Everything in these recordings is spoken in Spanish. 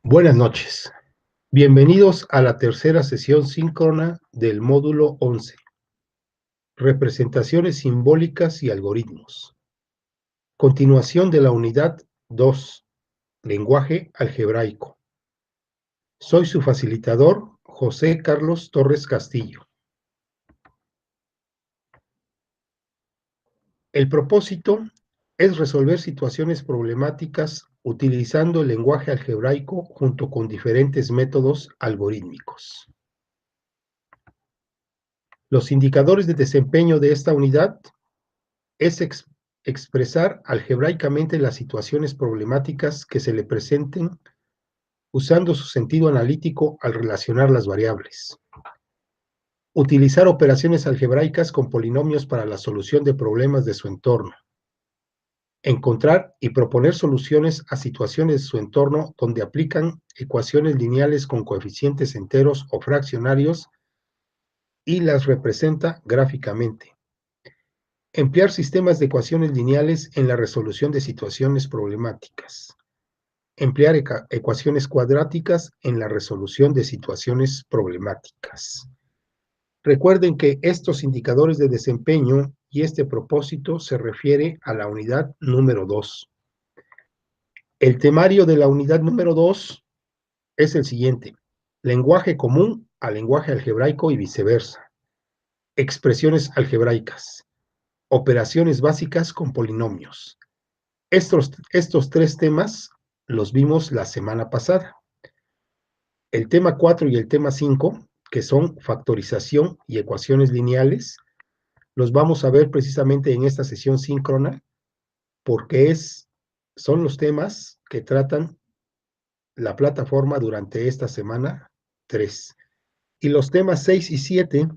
Buenas noches. Bienvenidos a la tercera sesión síncrona del módulo 11, Representaciones simbólicas y algoritmos. Continuación de la unidad 2, Lenguaje algebraico. Soy su facilitador, José Carlos Torres Castillo. El propósito es resolver situaciones problemáticas utilizando el lenguaje algebraico junto con diferentes métodos algorítmicos. Los indicadores de desempeño de esta unidad es expresar algebraicamente las situaciones problemáticas que se le presenten usando su sentido analítico al relacionar las variables. Utilizar operaciones algebraicas con polinomios para la solución de problemas de su entorno. Encontrar y proponer soluciones a situaciones de su entorno donde aplican ecuaciones lineales con coeficientes enteros o fraccionarios y las representa gráficamente. Emplear sistemas de ecuaciones lineales en la resolución de situaciones problemáticas. Emplear ecuaciones cuadráticas en la resolución de situaciones problemáticas. Recuerden que estos indicadores de desempeño y este propósito se refiere a la unidad número 2. El temario de la unidad número 2 es el siguiente: lenguaje común a lenguaje algebraico y viceversa. Expresiones algebraicas. Operaciones básicas con polinomios. Estos tres temas los vimos la semana pasada. El tema 4 y el tema 5, que son factorización y ecuaciones lineales, los vamos a ver precisamente en esta sesión síncrona, porque son los temas que tratan la plataforma durante esta semana 3. Y los temas 6 y 7,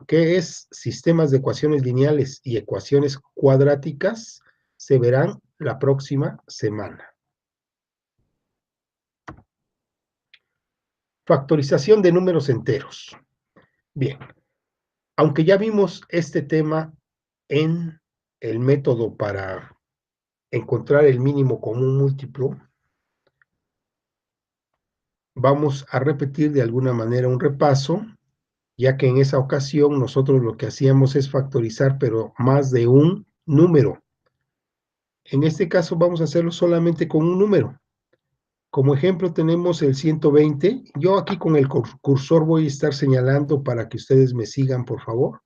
que es sistemas de ecuaciones lineales y ecuaciones cuadráticas, se verán la próxima semana. Factorización de números enteros. Bien, aunque ya vimos este tema en el método para encontrar el mínimo común múltiplo, vamos a repetir de alguna manera un repaso, ya que en esa ocasión nosotros lo que hacíamos es factorizar, pero más de un número. En este caso vamos a hacerlo solamente con un número. Como ejemplo tenemos el 120. Yo aquí con el cursor voy a estar señalando para que ustedes me sigan, por favor.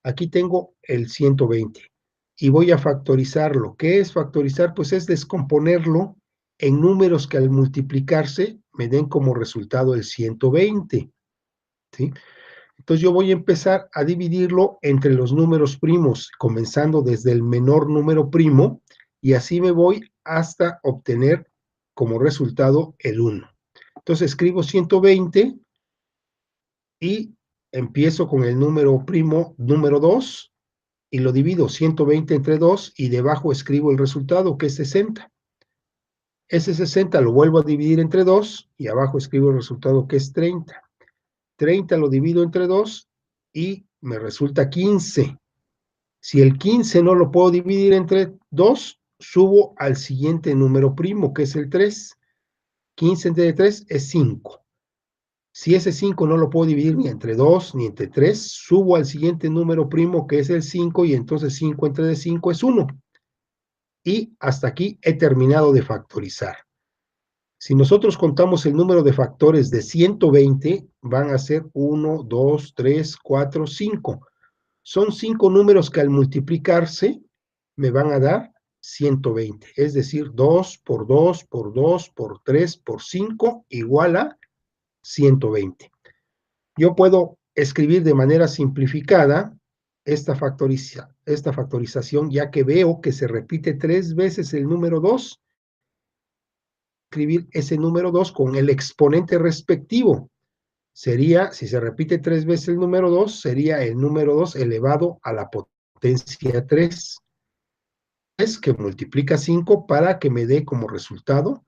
Aquí tengo el 120 y voy a factorizarlo. ¿Qué es factorizar? Pues es descomponerlo en números que al multiplicarse me den como resultado el 120. ¿Sí? Entonces yo voy a empezar a dividirlo entre los números primos, comenzando desde el menor número primo, y así me voy hasta obtener como resultado el 1. Entonces escribo 120 y empiezo con el número primo número 2 y lo divido 120 entre 2 y debajo escribo el resultado, que es 60. Ese 60 lo vuelvo a dividir entre 2 y abajo escribo el resultado, que es 30. 30 lo divido entre 2 y me resulta 15. Si el 15 no lo puedo dividir entre 2, subo al siguiente número primo, que es el 3. 15 entre 3 es 5. Si ese 5 no lo puedo dividir ni entre 2 ni entre 3, subo al siguiente número primo, que es el 5, y entonces 5 entre 5 es 1. Y hasta aquí he terminado de factorizar. Si nosotros contamos el número de factores de 120, van a ser 1, 2, 3, 4, 5. Son 5 números que al multiplicarse me van a dar 120. Es decir, 2 por 2 por 2 por 3 por 5 igual a 120. Yo puedo escribir de manera simplificada esta factorización, ya que veo que se repite 3 veces el número 2. Escribir ese número 2 con el exponente respectivo. Sería, si se repite 3 veces el número 2, sería el número 2 elevado a la potencia 3. Es que multiplica 5 para que me dé como resultado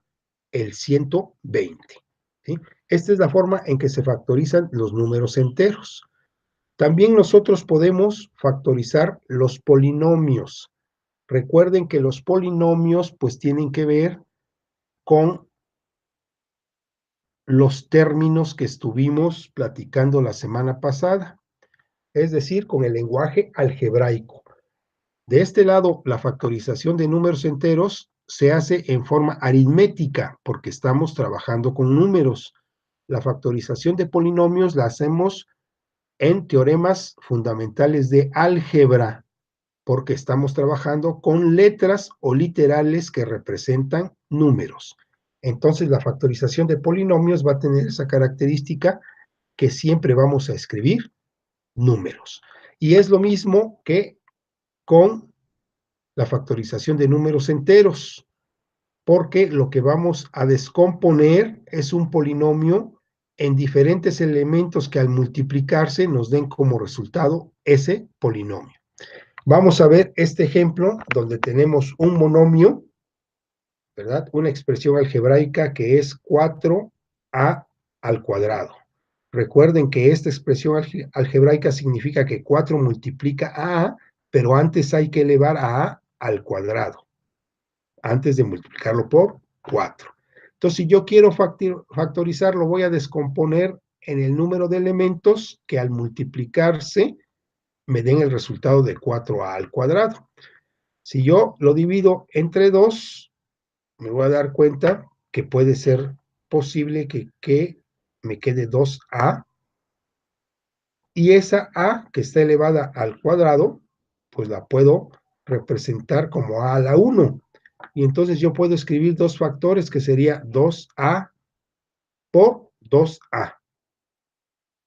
el 120. ¿Sí? Esta es la forma en que se factorizan los números enteros. También nosotros podemos factorizar los polinomios. Recuerden que los polinomios pues tienen que ver con los términos que estuvimos platicando la semana pasada, es decir, con el lenguaje algebraico. De este lado, la factorización de números enteros se hace en forma aritmética, porque estamos trabajando con números. La factorización de polinomios la hacemos en teoremas fundamentales de álgebra, porque estamos trabajando con letras o literales que representan números. Entonces, la factorización de polinomios va a tener esa característica que siempre vamos a escribir números. Y es lo mismo que con la factorización de números enteros, porque lo que vamos a descomponer es un polinomio en diferentes elementos que al multiplicarse nos den como resultado ese polinomio. Vamos a ver este ejemplo donde tenemos un monomio, ¿verdad? Una expresión algebraica que es 4a al cuadrado. Recuerden que esta expresión algebraica significa que 4 multiplica a, pero antes hay que elevar a al cuadrado, antes de multiplicarlo por 4. Entonces, si yo quiero factorizar, lo voy a descomponer en el número de elementos que al multiplicarse me den el resultado de 4a al cuadrado. Si yo lo divido entre 2, me voy a dar cuenta que puede ser posible que me quede 2a, y esa a que está elevada al cuadrado, pues la puedo representar como a la 1. Y entonces yo puedo escribir dos factores que sería 2a por 2a.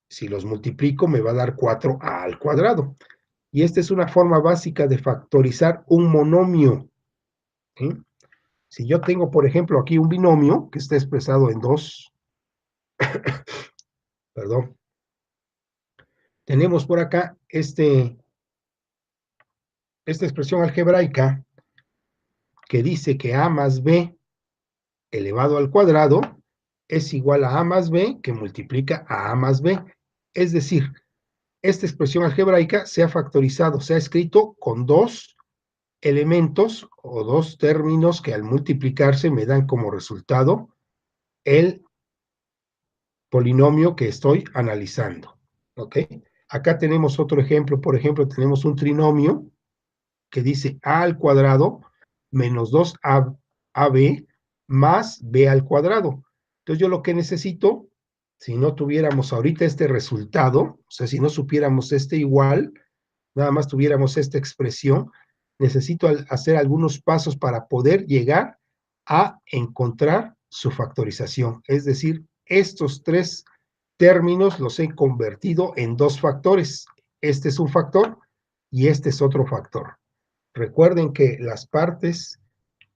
Si los multiplico me va a dar 4a al cuadrado. Y esta es una forma básica de factorizar un monomio. ¿Sí? Si yo tengo, por ejemplo, aquí un binomio que está expresado en dos, perdón, tenemos por acá esta expresión algebraica que dice que a más b elevado al cuadrado es igual a más b que multiplica a más b. Es decir, esta expresión algebraica se ha factorizado, se ha escrito con dos elementos o dos términos que al multiplicarse me dan como resultado el polinomio que estoy analizando. ¿Ok? Acá tenemos otro ejemplo, por ejemplo, tenemos un trinomio que dice a al cuadrado menos 2ab más b al cuadrado. Entonces yo lo que necesito, si no tuviéramos ahorita este resultado, o sea, si no supiéramos este igual, nada más tuviéramos esta expresión, necesito hacer algunos pasos para poder llegar a encontrar su factorización. Es decir, estos tres términos los he convertido en dos factores. Este es un factor y este es otro factor. Recuerden que las partes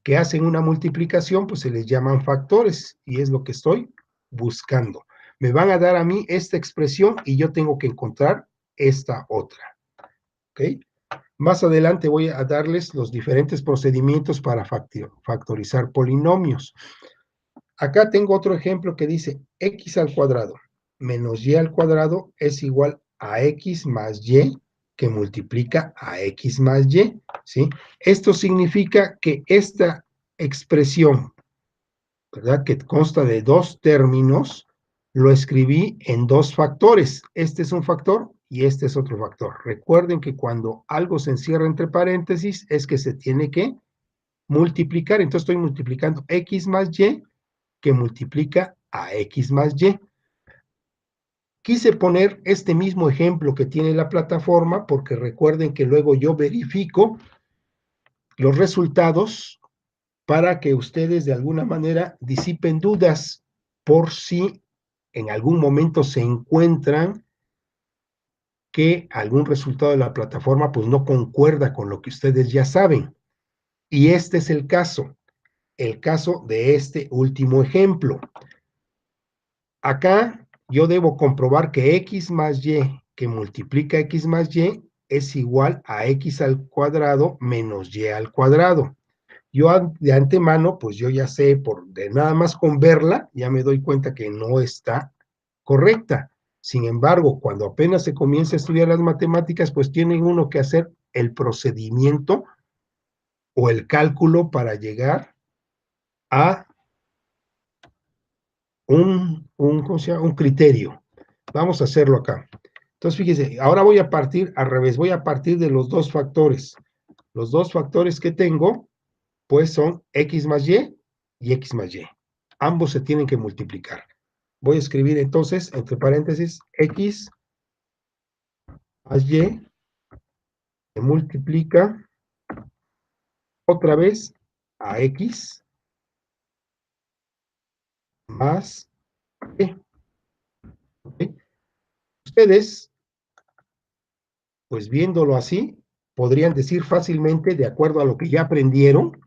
que hacen una multiplicación, pues se les llaman factores y es lo que estoy buscando. Me van a dar a mí esta expresión y yo tengo que encontrar esta otra. ¿Ok? Más adelante voy a darles los diferentes procedimientos para factorizar polinomios. Acá tengo otro ejemplo que dice x al cuadrado menos y al cuadrado es igual a x más y que multiplica a x más y, ¿sí? Esto significa que esta expresión, ¿verdad?, que consta de dos términos, lo escribí en dos factores. Este es un factor y este es otro factor. Recuerden que cuando algo se encierra entre paréntesis es que se tiene que multiplicar. Entonces estoy multiplicando x más y que multiplica a x más y. Quise poner este mismo ejemplo que tiene la plataforma porque recuerden que luego yo verifico los resultados para que ustedes de alguna manera disipen dudas por si en algún momento se encuentran que algún resultado de la plataforma pues no concuerda con lo que ustedes ya saben. Y este es el caso de este último ejemplo. Acá yo debo comprobar que x más y que multiplica x más y es igual a x al cuadrado menos y al cuadrado. Yo de antemano, pues yo ya sé, de nada más con verla, ya me doy cuenta que no está correcta. Sin embargo, cuando apenas se comienza a estudiar las matemáticas, pues tiene uno que hacer el procedimiento o el cálculo para llegar a un ¿cómo se llama? Un criterio. Vamos a hacerlo acá. Entonces, fíjese, ahora voy a partir al revés, voy a partir de los dos factores. Los dos factores que tengo, pues son x más y x más y. Ambos se tienen que multiplicar. Voy a escribir entonces, entre paréntesis, x más y se multiplica otra vez a x más y. ¿Okay? Ustedes, pues viéndolo así, podrían decir fácilmente, de acuerdo a lo que ya aprendieron,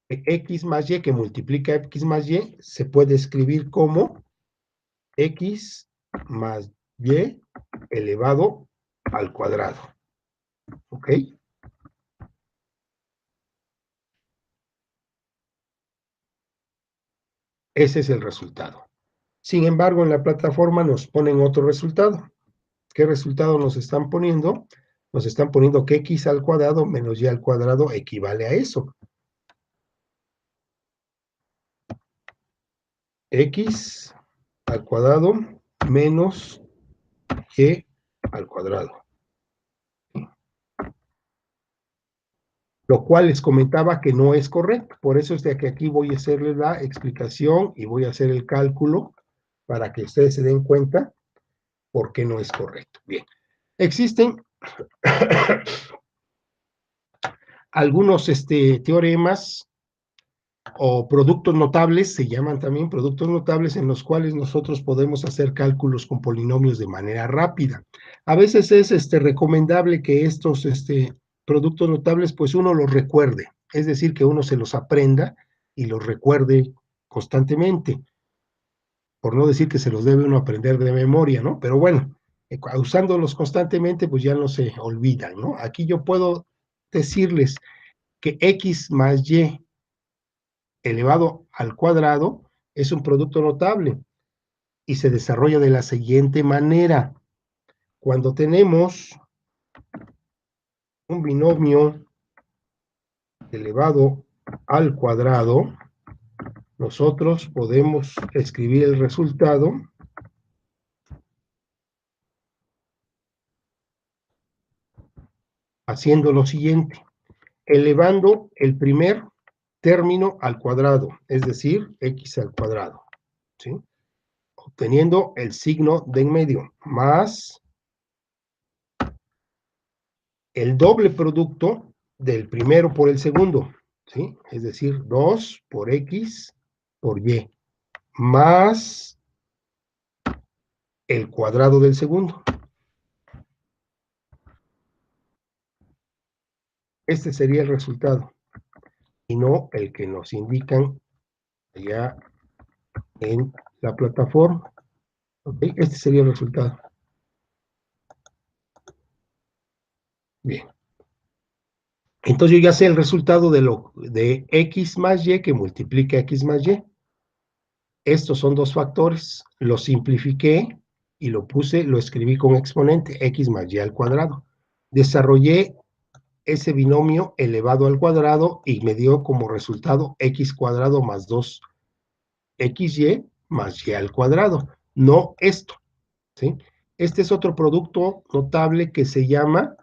que x más y que multiplica x más y se puede escribir como x más y elevado al cuadrado. ¿Ok? Ese es el resultado. Sin embargo, en la plataforma nos ponen otro resultado. ¿Qué resultado nos están poniendo? Nos están poniendo que x al cuadrado menos y al cuadrado equivale a eso. X al cuadrado menos y al cuadrado. Lo cual les comentaba que no es correcto. Por eso es de que aquí voy a hacerles la explicación y voy a hacer el cálculo para que ustedes se den cuenta por qué no es correcto. Bien, existen algunos teoremas o productos notables, se llaman también productos notables, en los cuales nosotros podemos hacer cálculos con polinomios de manera rápida. A veces es recomendable que estos productos notables, pues uno los recuerde, es decir, que uno se los aprenda y los recuerde constantemente, por no decir que se los debe uno aprender de memoria, ¿no? Pero bueno, usándolos constantemente, pues ya no se olvidan, ¿no? Aquí yo puedo decirles que x más y elevado al cuadrado es un producto notable y se desarrolla de la siguiente manera. Cuando tenemos un binomio elevado al cuadrado, nosotros podemos escribir el resultado haciendo lo siguiente, elevando el primer término al cuadrado, es decir, x al cuadrado, ¿sí? Obteniendo el signo de en medio, más el doble producto del primero por el segundo, ¿sí? Es decir, 2 por x por y, más el cuadrado del segundo. Este sería el resultado, y no el que nos indican allá en la plataforma. ¿Okay? Este sería el resultado. Bien. Entonces yo ya sé el resultado de x más y que multiplica x más y. Estos son dos factores. Lo simplifiqué y lo escribí con exponente, x más y al cuadrado. Desarrollé ese binomio elevado al cuadrado y me dio como resultado x cuadrado más 2xy más y al cuadrado. No esto, ¿sí? Este es otro producto notable que se llama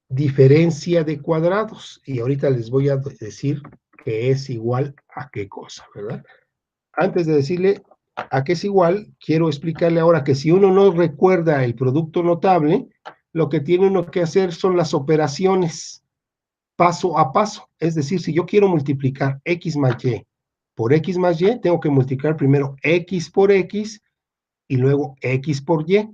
diferencia de cuadrados. Y ahorita les voy a decir que es igual a qué cosa, ¿verdad? Antes de decirle a qué es igual, quiero explicarle ahora que si uno no recuerda el producto notable, lo que tiene uno que hacer son las operaciones paso a paso. Es decir, si yo quiero multiplicar x más y por x más y, tengo que multiplicar primero x por x y luego x por y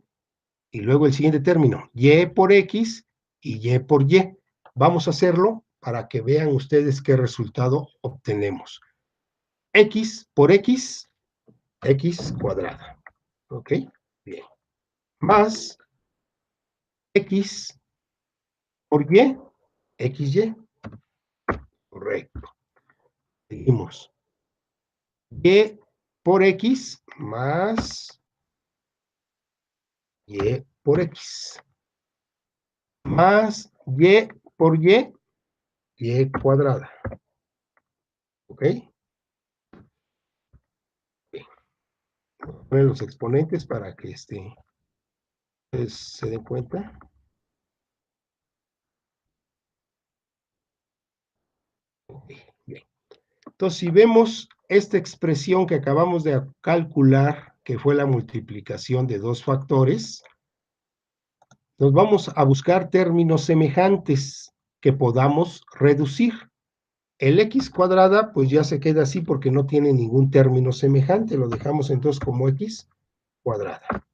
luego el siguiente término, y por x y por y. Vamos a hacerlo para que vean ustedes qué resultado obtenemos. X por x cuadrada. ¿Ok? Bien. Más x por xy. Correcto. Seguimos. Y por x más y por x. Más y por y y cuadrada. ¿Ok? Bien. Voy a poner los exponentes para que pues, se den cuenta. Bien. Entonces, si vemos esta expresión que acabamos de calcular, que fue la multiplicación de dos factores, nos vamos a buscar términos semejantes que podamos reducir. El x cuadrada, pues ya se queda así porque no tiene ningún término semejante, lo dejamos entonces como x cuadrada.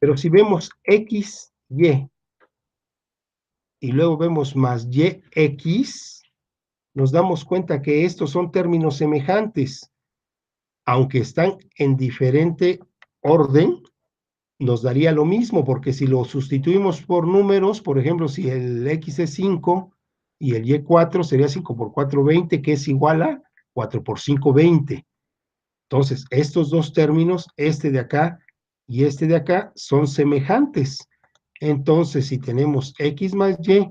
Pero si vemos x, y luego vemos más yx, nos damos cuenta que estos son términos semejantes, aunque están en diferente orden, nos daría lo mismo, porque si lo sustituimos por números, por ejemplo, si el x es 5 y el y 4 sería 5 por 4, 20, que es igual a 4 por 5, 20. Entonces, estos dos términos, este de acá y este de acá, son semejantes. Entonces, si tenemos x más y,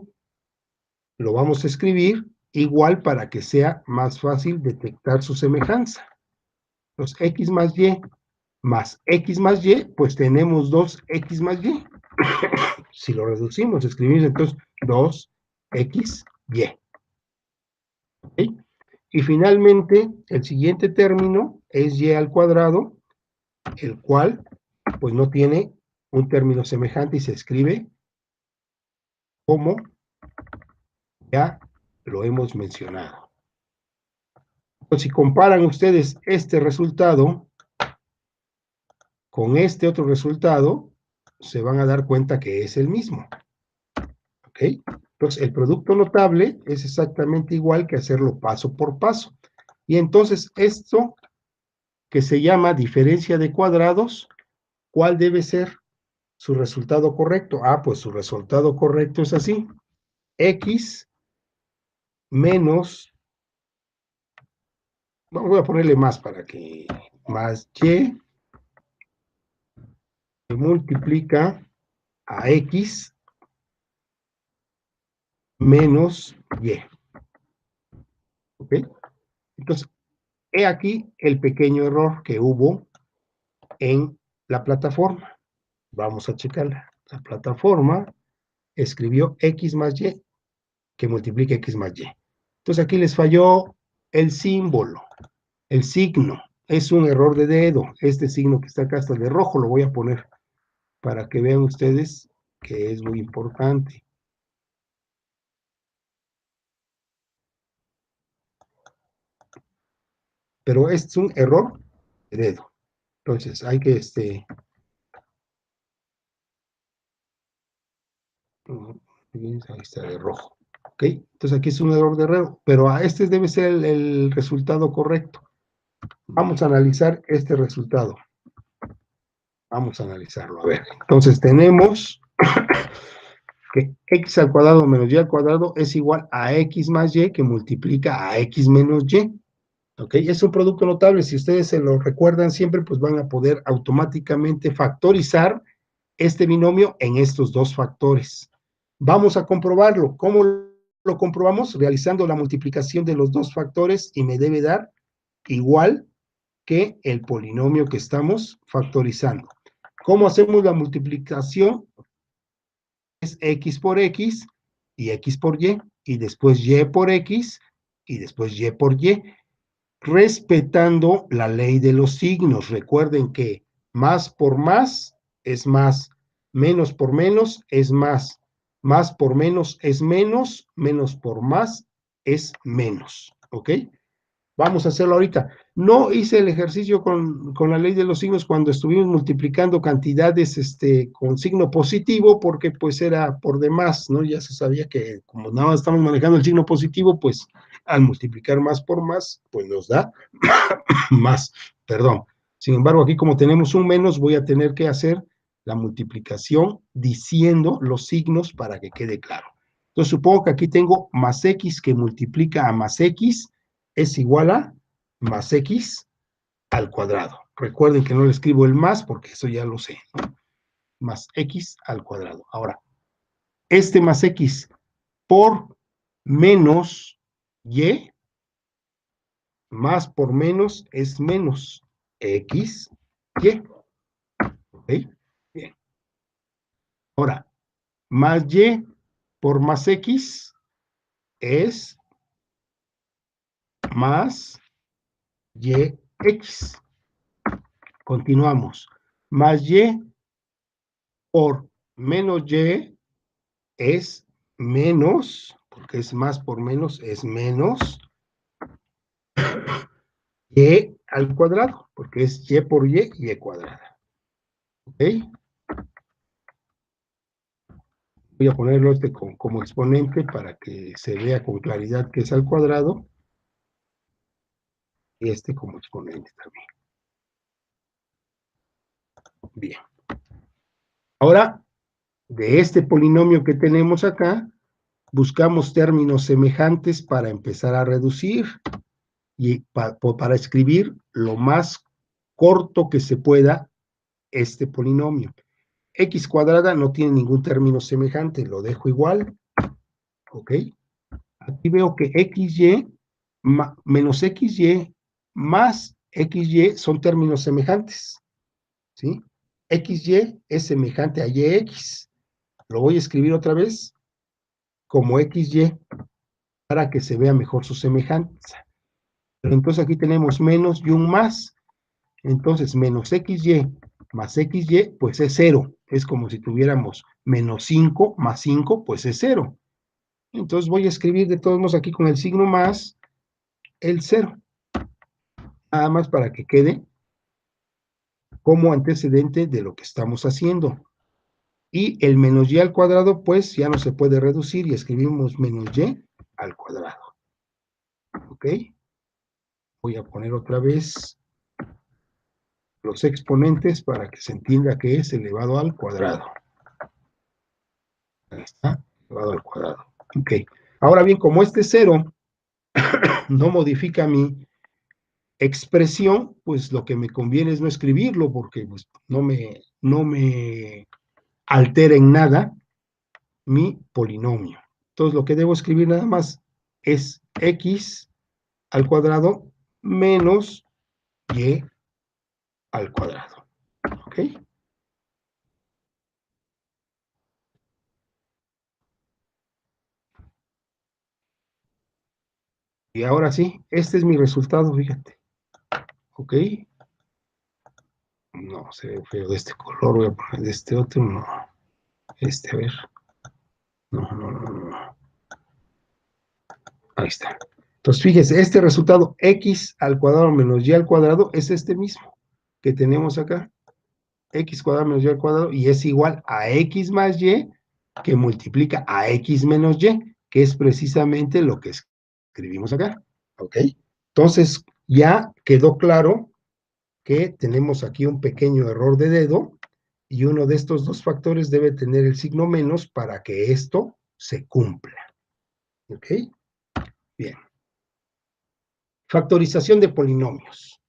lo vamos a escribir igual para que sea más fácil detectar su semejanza. Los x más y, pues tenemos 2x más y. Si lo reducimos, escribimos entonces 2xy. ¿Okay? Y finalmente, el siguiente término es y al cuadrado, el cual pues no tiene un término semejante y se escribe como ya lo hemos mencionado. Entonces, si comparan ustedes este resultado con este otro resultado, se van a dar cuenta que es el mismo. ¿Ok? Entonces, el producto notable es exactamente igual que hacerlo paso por paso. Y entonces, esto que se llama diferencia de cuadrados, ¿cuál debe ser su resultado correcto? Ah, pues su resultado correcto es así. X menos, voy a ponerle más para que, más y, se multiplica a x menos y. ¿Ok? Entonces, he aquí el pequeño error que hubo en la plataforma. Vamos a checarla. La plataforma escribió x más y, que multiplica x más y. Entonces aquí les falló el símbolo, el signo. Es un error de dedo. Este signo que está acá, hasta de rojo, lo voy a poner para que vean ustedes que es muy importante. Pero es un error de dedo. Entonces hay que, ahí está de rojo. ¿Ok? Entonces aquí es un error de dedo, pero a este debe ser el resultado correcto. Vamos a analizar este resultado. Vamos a analizarlo. A ver, entonces tenemos que x al cuadrado menos y al cuadrado es igual a x más y, que multiplica a x menos y. ¿Ok? Es un producto notable. Si ustedes se lo recuerdan siempre, pues van a poder automáticamente factorizar este binomio en estos dos factores. Vamos a comprobarlo. ¿Cómo lo comprobamos? Realizando la multiplicación de los dos factores, y me debe dar igual que el polinomio que estamos factorizando. ¿Cómo hacemos la multiplicación? Es x por x y x por y después y por x y después y por y, respetando la ley de los signos. Recuerden que más por más es más, menos por menos es más por menos es menos por más es menos. ¿Ok? Vamos a hacerlo ahorita. No hice el ejercicio con la ley de los signos cuando estuvimos multiplicando cantidades con signo positivo, porque pues era por demás, ¿no? Ya se sabía que como nada más estamos manejando el signo positivo, pues al multiplicar más por más, pues nos da más, perdón. Sin embargo, aquí como tenemos un menos, voy a tener que hacer la multiplicación diciendo los signos para que quede claro. Entonces, supongo que aquí tengo más x que multiplica a más x es igual a más x al cuadrado. Recuerden que no le escribo el más porque eso ya lo sé, ¿no? Más x al cuadrado. Ahora, este más x por menos y, más por menos es menos x, y. ¿Ok? Bien. Ahora, más y por más x es más yx. Continuamos. Más y por menos y es menos, porque es más por menos, es menos y al cuadrado, porque es y por y cuadrada. ¿Ok? Voy a ponerlo como exponente para que se vea con claridad que es al cuadrado y este como exponente también. Bien. Ahora, de este polinomio que tenemos acá, buscamos términos semejantes para empezar a reducir y para escribir lo más corto que se pueda este polinomio. X cuadrada no tiene ningún término semejante, lo dejo igual, ¿ok? Aquí veo que XY menos XY más XY son términos semejantes, ¿sí? XY es semejante a YX. Lo voy a escribir otra vez como XY para que se vea mejor su semejanza. Pero entonces aquí tenemos menos y un más. Entonces, menos XY más XY, pues es 0. Es como si tuviéramos menos 5 más 5, pues es 0. Entonces voy a escribir de todos modos aquí con el signo más el 0. Nada más para que quede como antecedente de lo que estamos haciendo. Y el menos y al cuadrado, pues ya no se puede reducir y escribimos menos y al cuadrado. ¿Ok? Voy a poner otra vez los exponentes para que se entienda que es elevado al cuadrado. Ahí está, elevado al cuadrado. Ok. Ahora bien, como este 0 no modifica mi expresión, pues lo que me conviene es no escribirlo porque pues, no me altera en nada mi polinomio. Entonces lo que debo escribir nada más es x al cuadrado menos y al cuadrado. ¿Ok? Y ahora sí, este es mi resultado, fíjate. ¿Ok? No, se ve feo de este color, voy a poner de este otro, no. A ver. No, no, no, no. Ahí está. Entonces, fíjese, este resultado x al cuadrado menos y al cuadrado es este mismo que tenemos acá. X cuadrado menos y al cuadrado y es igual a x más y que multiplica a x menos y, que es precisamente lo que escribimos acá. ¿Ok? Entonces, ya quedó claro que tenemos aquí un pequeño error de dedo y uno de estos dos factores debe tener el signo menos para que esto se cumpla. ¿Ok? Bien. Factorización de polinomios.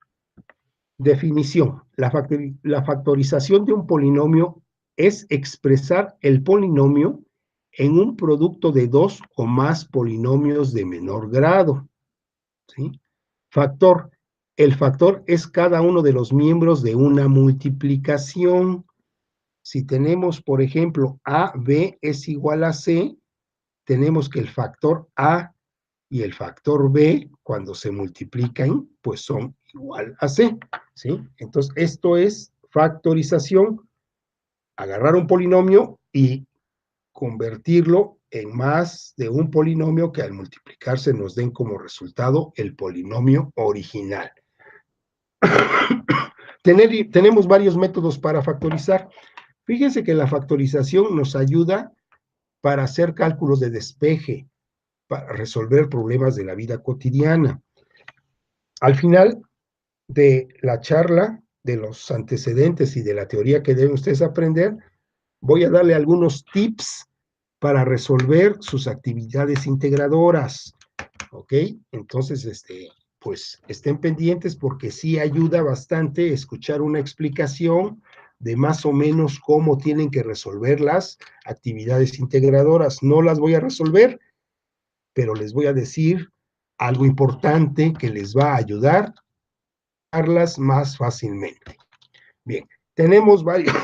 Definición. La factorización de un polinomio es expresar el polinomio en un producto de dos o más polinomios de menor grado. ¿Sí? Factor. El factor es cada uno de los miembros de una multiplicación. Si tenemos, por ejemplo, AB es igual a C, tenemos que el factor A y el factor B, cuando se multiplican, pues son igual a C, ¿sí? Entonces, esto es factorización, agarrar un polinomio y convertirlo en más de un polinomio que al multiplicarse nos den como resultado el polinomio original. Tenemos varios métodos para factorizar. Fíjense que la factorización nos ayuda para hacer cálculos de despeje, para resolver problemas de la vida cotidiana. Al final de la charla, de los antecedentes y de la teoría que deben ustedes aprender, voy a darle algunos tips para resolver sus actividades integradoras. ¿Ok? Entonces, pues estén pendientes porque sí ayuda bastante escuchar una explicación de más o menos cómo tienen que resolver las actividades integradoras. No las voy a resolver, pero les voy a decir algo importante que les va a ayudar a darlas más fácilmente. Bien, tenemos varios,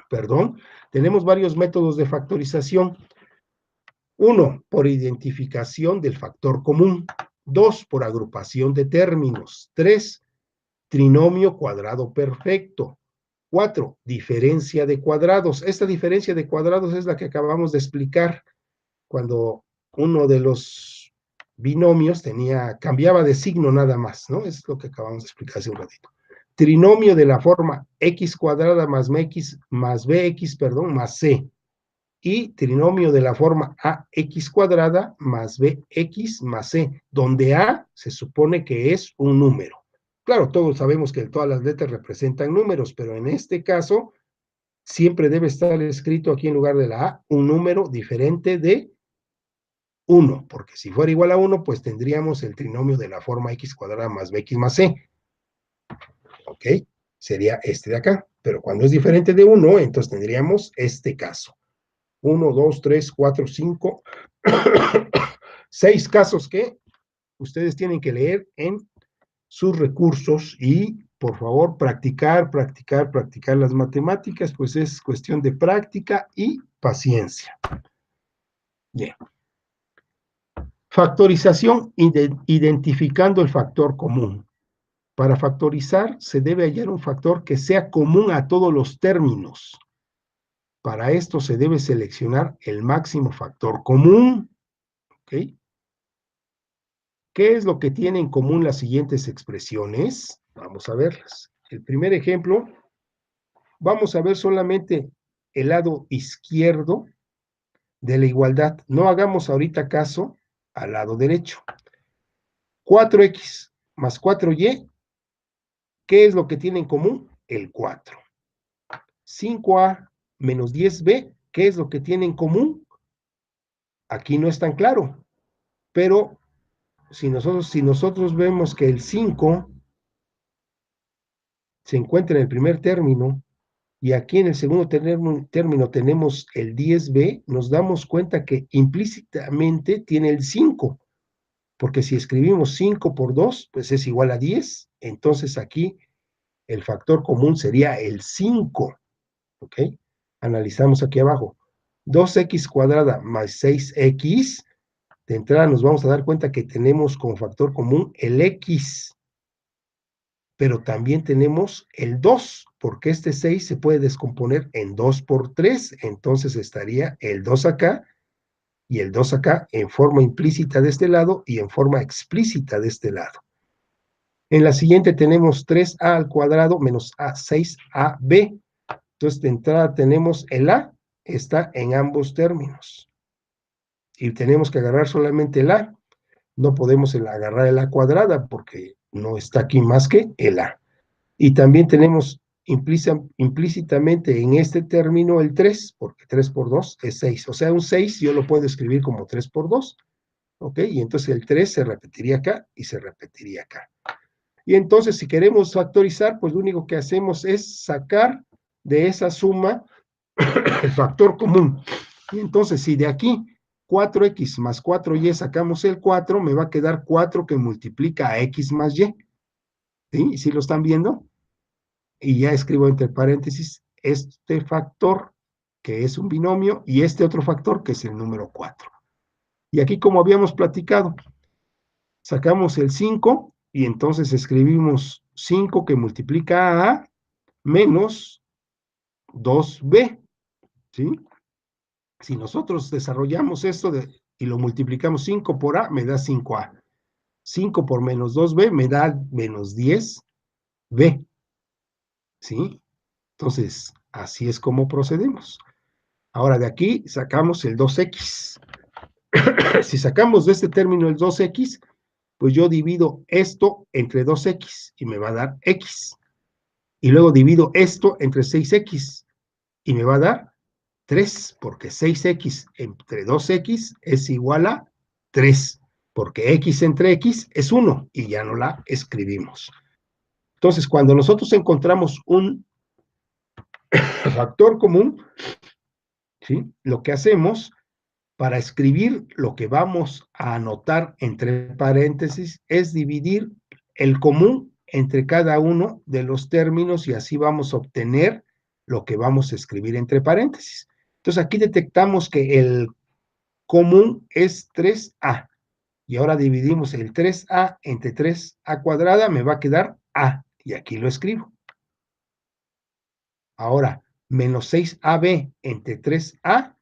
perdón, tenemos varios métodos de factorización. Uno, por identificación del factor común. Dos, por agrupación de términos. Tres, trinomio cuadrado perfecto. Cuatro, diferencia de cuadrados. Esta diferencia de cuadrados es la que acabamos de explicar cuando uno de los binomios cambiaba de signo nada más, ¿no? Es lo que acabamos de explicar hace un ratito. Trinomio de la forma x cuadrada más bx, perdón, más c. Y trinomio de la forma ax cuadrada más bx más c, donde a se supone que es un número. Claro, todos sabemos que todas las letras representan números, pero en este caso siempre debe estar escrito aquí en lugar de la a un número diferente de 1, porque si fuera igual a 1, pues tendríamos el trinomio de la forma x cuadrada más bx más c. ¿Ok? Sería este de acá. Pero cuando es diferente de 1, entonces tendríamos este caso. 1, 2, 3, 4, 5, 6 casos que ustedes tienen que leer en sus recursos y, por favor, practicar las matemáticas, pues es cuestión de práctica y paciencia. Bien. Factorización identificando el factor común. Para factorizar se debe hallar un factor que sea común a todos los términos. Para esto se debe seleccionar el máximo factor común. ¿Ok? ¿Qué es lo que tienen en común las siguientes expresiones? Vamos a verlas. El primer ejemplo, vamos a ver solamente el lado izquierdo de la igualdad. No hagamos ahorita caso al lado derecho. 4x más 4y, ¿qué es lo que tiene en común? El 4. 5a menos 10b, ¿qué es lo que tiene en común? Aquí no es tan claro, pero si nosotros vemos que el 5 se encuentra en el primer término y aquí en el segundo término tenemos el 10b, nos damos cuenta que implícitamente tiene el 5, porque si escribimos 5 por 2, pues es igual a 10, entonces aquí el factor común sería el 5, ¿ok? Analizamos aquí abajo. 2x cuadrada más 6x, de entrada nos vamos a dar cuenta que tenemos como factor común el x, pero también tenemos el 2, porque este 6 se puede descomponer en 2 por 3, entonces estaría el 2 acá y el 2 acá en forma implícita de este lado y en forma explícita de este lado. En la siguiente tenemos 3a al cuadrado menos a 6ab. Entonces, de entrada tenemos el a, está en ambos términos. Y tenemos que agarrar solamente el a. No podemos agarrar el a cuadrada porque no está aquí más que el a. Y también tenemos implícitamente en este término el 3, porque 3 por 2 es 6. O sea, un 6 yo lo puedo escribir como 3 por 2. ¿Ok? Y entonces el 3 se repetiría acá y se repetiría acá. Y entonces, si queremos factorizar, pues lo único que hacemos es sacar de esa suma el factor común. Y entonces, si de aquí 4x más 4y sacamos el 4, me va a quedar 4 que multiplica a x más y. ¿Sí? ¿Sí lo están viendo? Y ya escribo entre paréntesis este factor, que es un binomio, y este otro factor, que es el número 4. Y aquí, como habíamos platicado, sacamos el 5 y entonces escribimos 5 que multiplica a menos 2b, ¿sí? Si nosotros desarrollamos esto y lo multiplicamos 5 por a, me da 5a. 5 por menos 2b me da menos 10b, ¿sí? Entonces, así es como procedemos. Ahora de aquí sacamos el 2x. Si sacamos de este término el 2x, pues yo divido esto entre 2x y me va a dar x. Y luego divido esto entre 6x y me va a dar 3, porque 6x entre 2x es igual a 3, porque x entre x es 1 y ya no la escribimos. Entonces, cuando nosotros encontramos un factor común, ¿sí? Lo que hacemos Para escribir lo que vamos a anotar entre paréntesis es dividir el común entre cada uno de los términos y así vamos a obtener lo que vamos a escribir entre paréntesis. Entonces aquí detectamos que el común es 3a y ahora dividimos el 3a entre 3a cuadrada, me va a quedar a y aquí lo escribo. Ahora, menos 6ab entre 3a,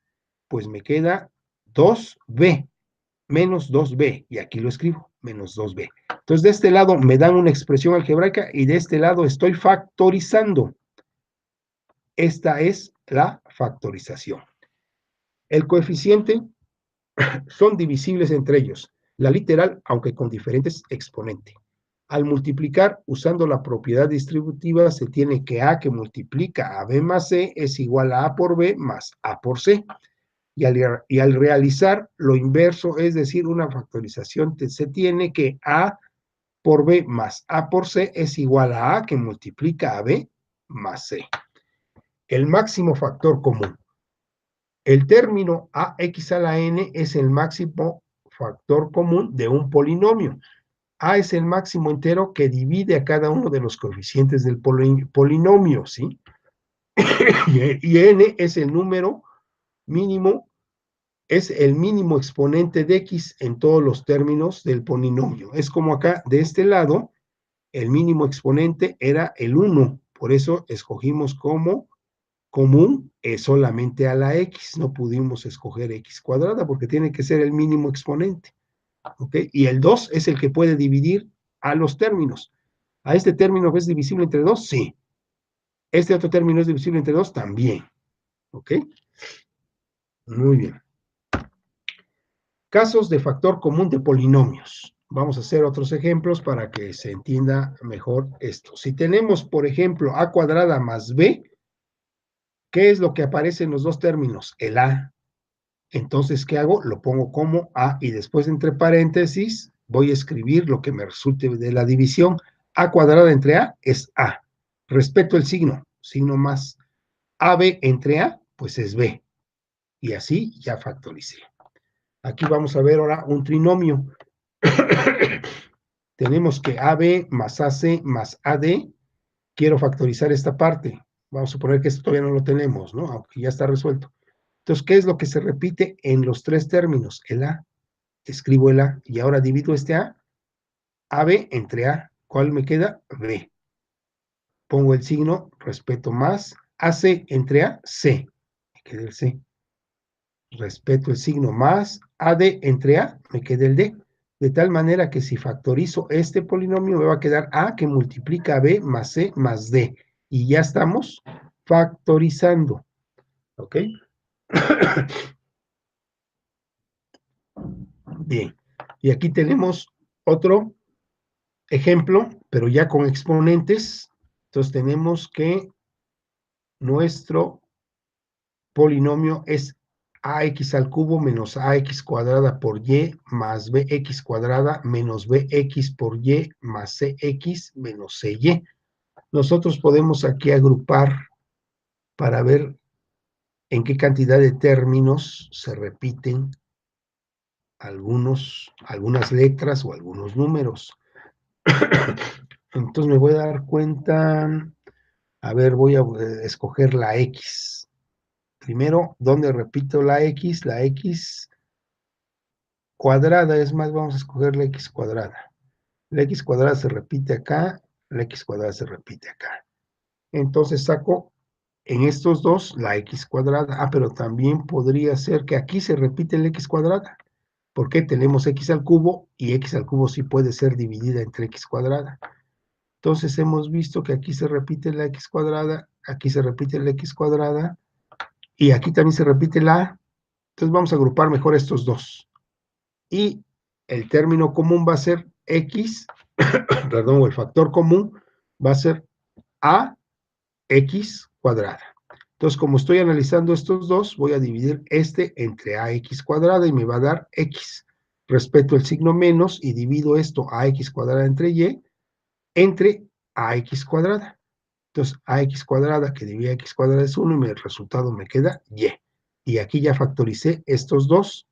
pues me queda 2b menos 2b, y aquí lo escribo, menos 2b. Entonces, de este lado me dan una expresión algebraica y de este lado estoy factorizando. Esta es la factorización. El coeficiente son divisibles entre ellos, la literal, aunque con diferentes exponentes. Al multiplicar usando la propiedad distributiva, se tiene que A que multiplica a B más C es igual a A por B más A por C. Y al realizar lo inverso, es decir, una factorización, se tiene que A por B más A por C es igual a A que multiplica a B más C. El máximo factor común. El término ax a la n es el máximo factor común de un polinomio. A es el máximo entero que divide a cada uno de los coeficientes del polinomio, ¿sí? Y n es el número mínimo, es el mínimo exponente de x en todos los términos del polinomio. Es como acá, de este lado, el mínimo exponente era el 1, por eso escogimos como común es solamente a la x, no pudimos escoger x cuadrada porque tiene que ser el mínimo exponente, ¿ok? Y el 2 es el que puede dividir a los términos. ¿A este término es divisible entre 2? Sí. ¿Este otro término es divisible entre 2? También, ¿ok? Muy bien. Casos de factor común de polinomios. Vamos a hacer otros ejemplos para que se entienda mejor esto. Si tenemos, por ejemplo, a cuadrada más b, ¿qué es lo que aparece en los dos términos? El a. Entonces, ¿qué hago? Lo pongo como a y después entre paréntesis voy a escribir lo que me resulte de la división. A cuadrada entre a es a. Respeto el signo, signo más. AB entre a, pues es b. Y así ya factoricé. Aquí vamos a ver ahora un trinomio. Tenemos que AB más AC más AD. Quiero factorizar esta parte. Vamos a suponer que esto todavía no lo tenemos, ¿no? Aunque ya está resuelto. Entonces, ¿qué es lo que se repite en los tres términos? El A. Escribo el A y ahora divido este A. AB entre A. ¿Cuál me queda? B. Pongo el signo, respeto más. AC entre A, C. Me queda el C. Respeto el signo más. AD entre A, me queda el D. De tal manera que si factorizo este polinomio, me va a quedar A que multiplica a B más C más D. Y ya estamos factorizando. ¿Ok? Bien. Y aquí tenemos otro ejemplo, pero ya con exponentes. Entonces tenemos que nuestro polinomio es ax al cubo menos ax cuadrada por y más bx cuadrada menos bx por y más cx menos cy. Nosotros podemos aquí agrupar para ver en qué cantidad de términos se repiten algunas letras o algunos números. Entonces me voy a dar cuenta, a ver, voy a escoger la X. Primero, ¿dónde repito la X? La X cuadrada, es más, vamos a escoger la X cuadrada. La X cuadrada se repite acá, la X cuadrada se repite acá. Entonces saco en estos dos la X cuadrada. Ah, pero también podría ser que aquí se repite la X cuadrada. Porque tenemos X al cubo y X al cubo sí puede ser dividida entre X cuadrada. Entonces hemos visto que aquí se repite la X cuadrada, aquí se repite la X cuadrada y aquí también se repite la A. Entonces vamos a agrupar mejor estos dos. Y el término común va a ser X, perdón, o el factor común va a ser AX cuadrada. Entonces, como estoy analizando estos dos, voy a dividir este entre AX cuadrada y me va a dar X. Respeto el signo menos y divido esto AX cuadrada entre Y entre AX cuadrada. Entonces, AX cuadrada que divide a X cuadrada es 1 y el resultado me queda Y. y aquí ya factoricé estos dos,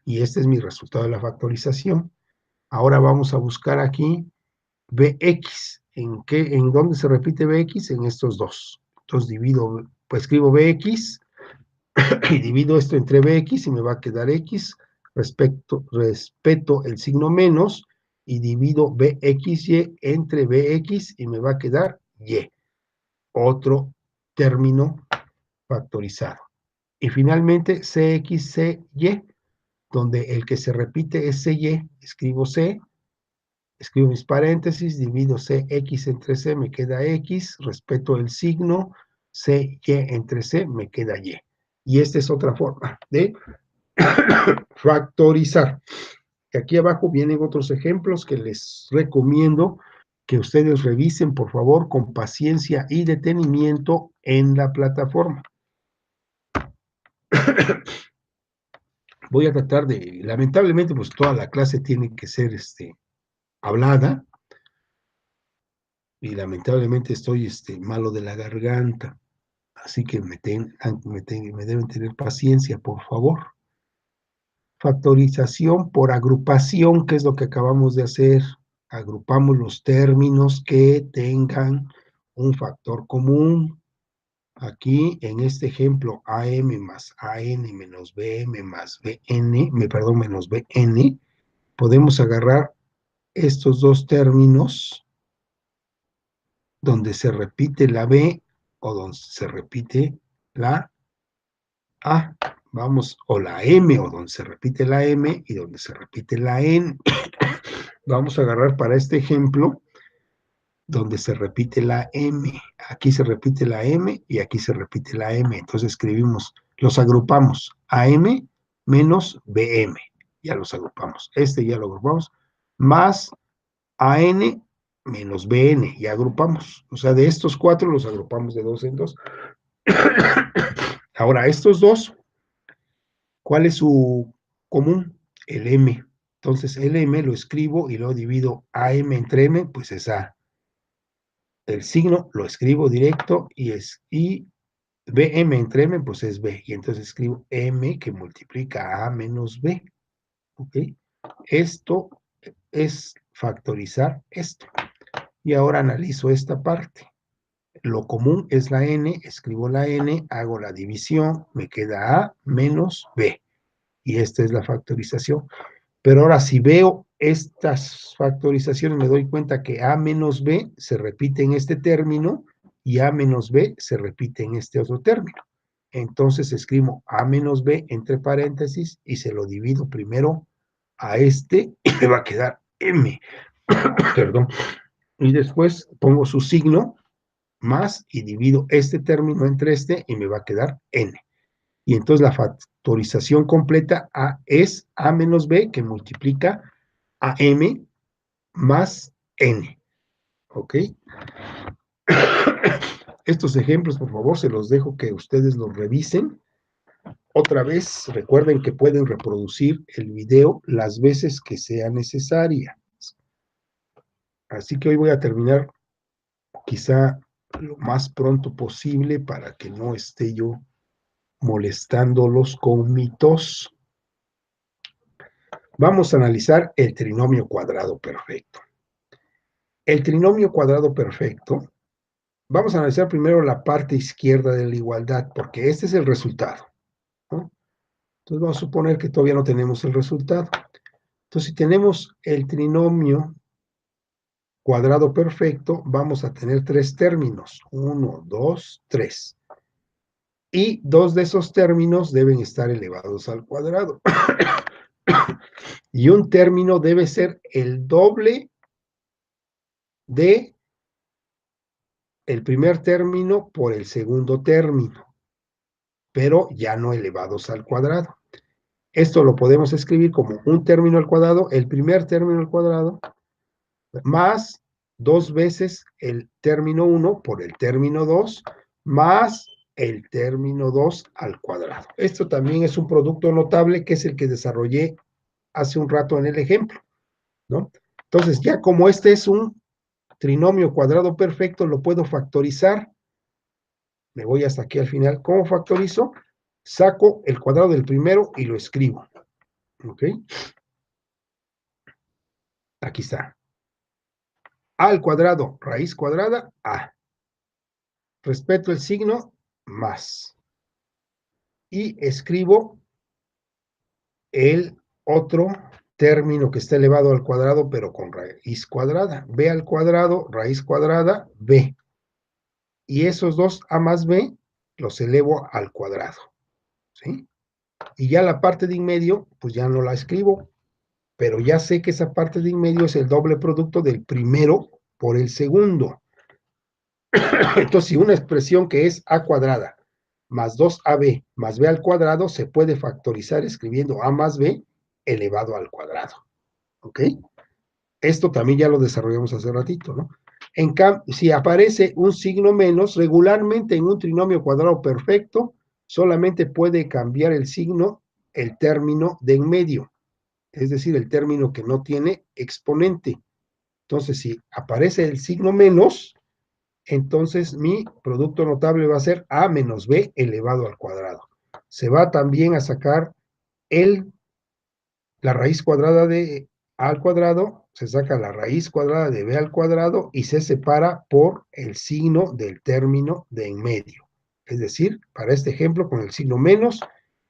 y este es mi resultado de la factorización. Ahora vamos a buscar aquí Bx. ¿En dónde se repite Bx? En estos dos. Entonces divido, pues escribo Bx y divido esto entre Bx y me va a quedar X, respeto el signo menos y divido Bxy entre Bx y me va a quedar Y, otro término factorizado. Y finalmente CXCY, donde el que se repite es CY, escribo C, escribo mis paréntesis, divido CX entre C, me queda X, respeto el signo, CY entre C, me queda Y. Y esta es otra forma de factorizar. Aquí abajo vienen otros ejemplos que les recomiendo que ustedes revisen, por favor, con paciencia y detenimiento en la plataforma. Voy a tratar de, lamentablemente, pues toda la clase tiene que ser hablada, y lamentablemente estoy malo de la garganta, así que me deben tener paciencia, por favor. Factorización por agrupación, que es lo que acabamos de hacer. Agrupamos los términos que tengan un factor común. Aquí, en este ejemplo, AM más AN menos BM más BN, menos BN, podemos agarrar estos dos términos donde se repite la B o donde se repite la A. Vamos, o la M, o donde se repite la M y donde se repite la N. Vamos a agarrar para este ejemplo donde se repite la M. Aquí se repite la M y aquí se repite la M. Entonces escribimos, los agrupamos, AM menos BM. Ya los agrupamos. Este ya lo agrupamos. Más AN menos BN. Ya agrupamos. O sea, de estos cuatro los agrupamos de dos en dos. Ahora, estos dos, ¿cuál es su común? El M. Entonces, el M lo escribo y lo divido AM entre M, pues es A. El signo lo escribo directo y BM entre M, pues es B. Y entonces escribo M que multiplica A menos B. ¿Ok? Esto es factorizar esto. Y ahora analizo esta parte. Lo común es la N, escribo la N, hago la división, me queda A menos B. Y esta es la factorización. Pero ahora, si veo estas factorizaciones, me doy cuenta que A menos B se repite en este término y A menos B se repite en este otro término. Entonces escribo A menos B entre paréntesis y se lo divido primero a este y me va a quedar M. Perdón. Y después pongo su signo más y divido este término entre este y me va a quedar N. Y entonces la factorización completa es A menos B que multiplica a M más N. ¿Ok? Estos ejemplos, por favor, se los dejo que ustedes los revisen. Otra vez, recuerden que pueden reproducir el video las veces que sea necesaria. Así que hoy voy a terminar quizá lo más pronto posible para que no esté yo molestándolos con mi tos. Vamos a analizar el trinomio cuadrado perfecto. El trinomio cuadrado perfecto, vamos a analizar primero la parte izquierda de la igualdad, porque este es el resultado, ¿no? Entonces vamos a suponer que todavía no tenemos el resultado. Entonces, si tenemos el trinomio cuadrado perfecto, vamos a tener tres términos, 1, 2, 3. Y dos de esos términos deben estar elevados al cuadrado. Y un término debe ser el doble de el primer término por el segundo término, pero ya no elevados al cuadrado. Esto lo podemos escribir como un término al cuadrado, el primer término al cuadrado, más dos veces el término 1 por el término 2, más el término 2 al cuadrado. Esto también es un producto notable que es el que desarrollé hace un rato en el ejemplo, ¿no? Entonces, ya como este es un trinomio cuadrado perfecto, lo puedo factorizar. Me voy hasta aquí al final. ¿Cómo factorizo? saco el cuadrado del primero y lo escribo. ¿Ok? Aquí está. A al cuadrado, raíz cuadrada, A. Respeto el signo, más. Y escribo el otro término que está elevado al cuadrado, pero con raíz cuadrada. B al cuadrado, raíz cuadrada, B. Y esos dos A más B los elevo al cuadrado. ¿Sí? Y ya la parte de en medio, pues ya no la escribo, pero ya sé que esa parte de en medio es el doble producto del primero por el segundo. Entonces, si una expresión que es A cuadrada más 2AB más B al cuadrado se puede factorizar escribiendo A más B elevado al cuadrado. ¿Ok? Esto también ya lo desarrollamos hace ratito, ¿no? En cambio, si aparece un signo menos, regularmente en un trinomio cuadrado perfecto, solamente puede cambiar el signo, el término de en medio, es decir, el término que no tiene exponente. Entonces, si aparece el signo menos, entonces mi producto notable va a ser A menos B elevado al cuadrado. Se va también a sacar la raíz cuadrada de A al cuadrado, se saca la raíz cuadrada de B al cuadrado y se separa por el signo del término de en medio. Es decir, para este ejemplo con el signo menos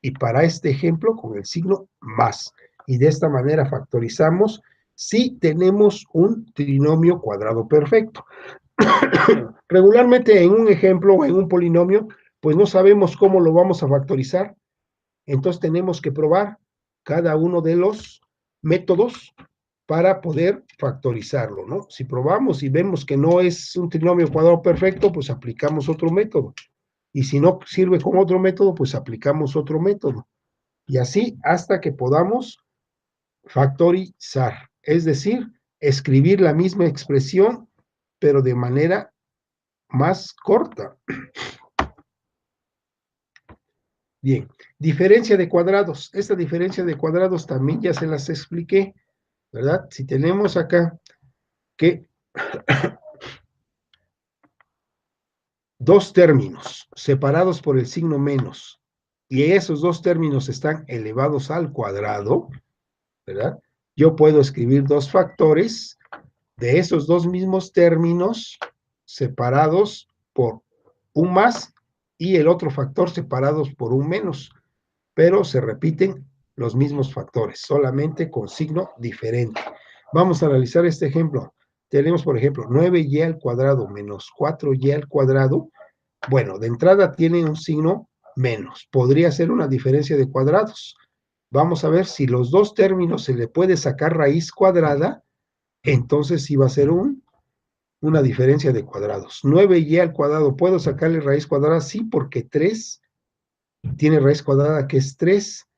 y para este ejemplo con el signo más. Y de esta manera factorizamos si tenemos un trinomio cuadrado perfecto. Regularmente en un ejemplo o en un polinomio, pues no sabemos cómo lo vamos a factorizar. Entonces tenemos que probar cada uno de los métodos para poder factorizarlo, ¿no? Si probamos y vemos que no es un trinomio cuadrado perfecto, pues aplicamos otro método. Y si no sirve con otro método, pues aplicamos otro método. Y así hasta que podamos factorizar, es decir, escribir la misma expresión, pero de manera más corta. Bien, diferencia de cuadrados. Esta diferencia de cuadrados también ya se las expliqué, ¿verdad? Si tenemos acá que dos términos separados por el signo menos y esos dos términos están elevados al cuadrado, ¿verdad? Yo puedo escribir dos factores de esos dos mismos términos separados por un más y el otro factor separados por un menos, pero se repiten los mismos factores, solamente con signo diferente. Vamos a analizar este ejemplo. Tenemos, por ejemplo, 9y al cuadrado menos 4y al cuadrado. Bueno, de entrada tiene un signo menos. Podría ser una diferencia de cuadrados. Vamos a ver si los dos términos se le puede sacar raíz cuadrada, entonces sí va a ser una diferencia de cuadrados. 9y al cuadrado, ¿puedo sacarle raíz cuadrada? Sí, porque 3 tiene raíz cuadrada que es 3.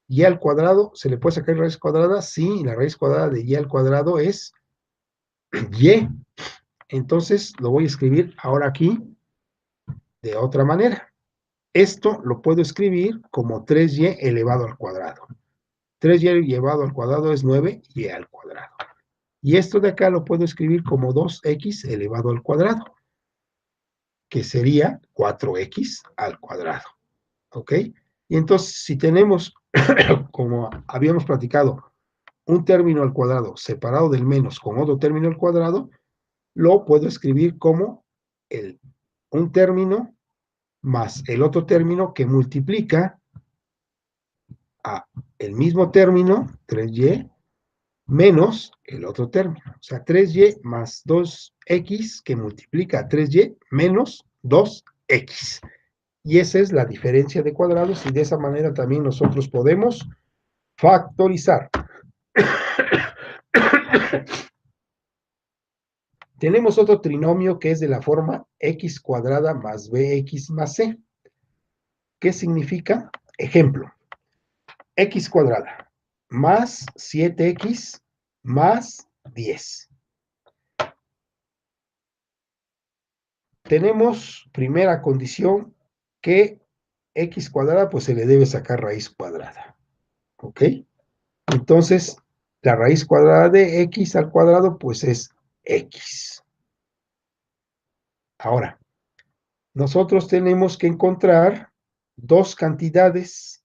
Y al cuadrado, ¿se le puede sacar raíz cuadrada? Sí, la raíz cuadrada de y al cuadrado es y. Entonces lo voy a escribir ahora aquí de otra manera. Esto lo puedo escribir como 3y elevado al cuadrado. 3y elevado al cuadrado es 9y al cuadrado. Y esto de acá lo puedo escribir como 2x elevado al cuadrado, que sería 4x al cuadrado. ¿Ok? Y entonces, si tenemos, como habíamos platicado, un término al cuadrado separado del menos con otro término al cuadrado, lo puedo escribir como un término más el otro término que multiplica a el mismo término, 3y, menos el otro término. O sea, 3y más 2x que multiplica a 3y menos 2x. Y esa es la diferencia de cuadrados y de esa manera también nosotros podemos factorizar. Tenemos otro trinomio que es de la forma x cuadrada más bx más c. ¿Qué significa? Ejemplo, x cuadrada más 7x más 10. Tenemos primera condición que x cuadrada pues se le debe sacar raíz cuadrada. ¿Ok? Entonces, la raíz cuadrada de x al cuadrado pues es x. Ahora, nosotros tenemos que encontrar dos cantidades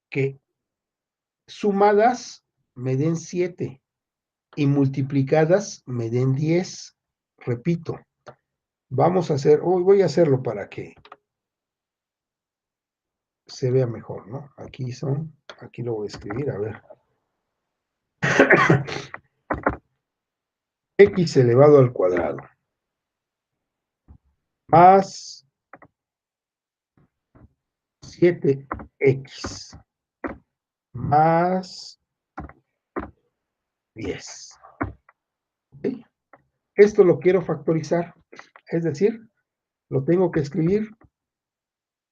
que sumadas me den 7 y multiplicadas me den 10. Repito, vamos a hacer, hoy voy a hacerlo para que se vea mejor, ¿no? Aquí lo voy a escribir, a ver. X elevado al cuadrado más 7x más 10. ¿Okay? Esto lo quiero factorizar, es decir, lo tengo que escribir,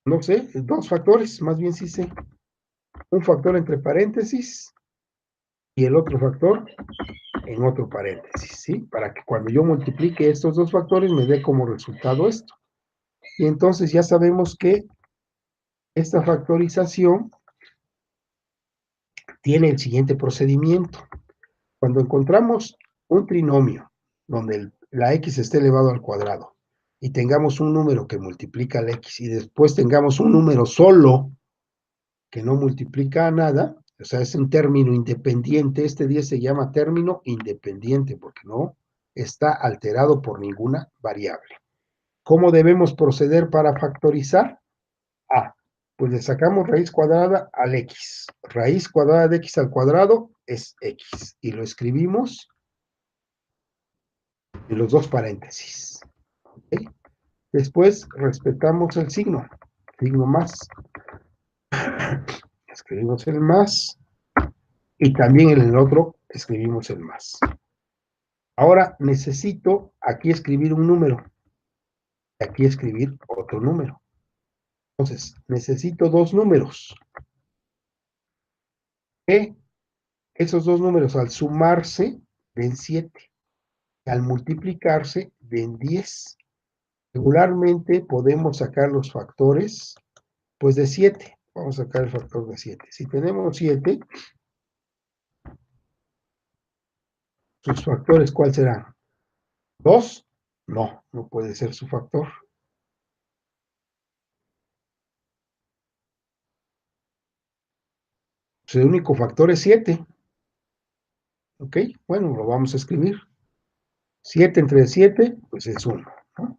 no sé, dos factores, más bien sí sé, un factor entre paréntesis y el otro factor en otro paréntesis, ¿sí? Para que cuando yo multiplique estos dos factores me dé como resultado esto. Y entonces ya sabemos que esta factorización tiene el siguiente procedimiento. Cuando encontramos un trinomio donde la x esté elevado al cuadrado y tengamos un número que multiplica la x y después tengamos un número solo que no multiplica a nada, o sea, es un término independiente, este 10 se llama término independiente porque no está alterado por ninguna variable. ¿Cómo debemos proceder para factorizar? Ah, pues le sacamos raíz cuadrada al x. Raíz cuadrada de x al cuadrado es x. Y lo escribimos en los dos paréntesis. ¿Okay? Después respetamos el signo. Signo más. Escribimos el más. Y también en el otro escribimos el más. Ahora necesito aquí escribir un número. Y aquí escribir otro número. Entonces, necesito dos números. Que esos dos números al sumarse den 7. Al multiplicarse den 10. Regularmente podemos sacar los factores, pues de 7. Vamos a sacar el factor de 7. Si tenemos 7, sus factores, ¿cuál serán? ¿2? No, no puede ser su factor. Su único factor es 7. ¿Ok? Bueno, lo vamos a escribir. 7 entre 7, pues es 1. ¿No?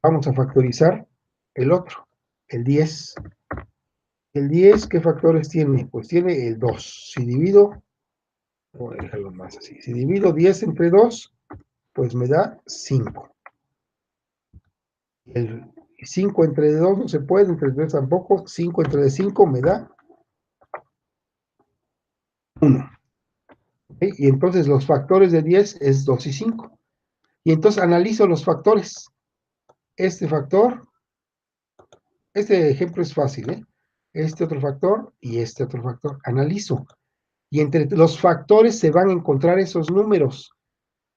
Vamos a factorizar el otro, el 10. El 10, ¿qué factores tiene? Pues tiene el 2. Si divido, voy a dejarlo más así. Si divido 10 entre 2, pues me da 5. El 5 entre 2 no se puede, entre 3 tampoco. 5 entre 5 me da 1. ¿Okay? Y entonces los factores de 10 es 2 y 5. Y entonces analizo los factores. Este factor, este ejemplo es fácil, ¿eh? Este otro factor y este otro factor. Analizo. Y entre los factores se van a encontrar esos números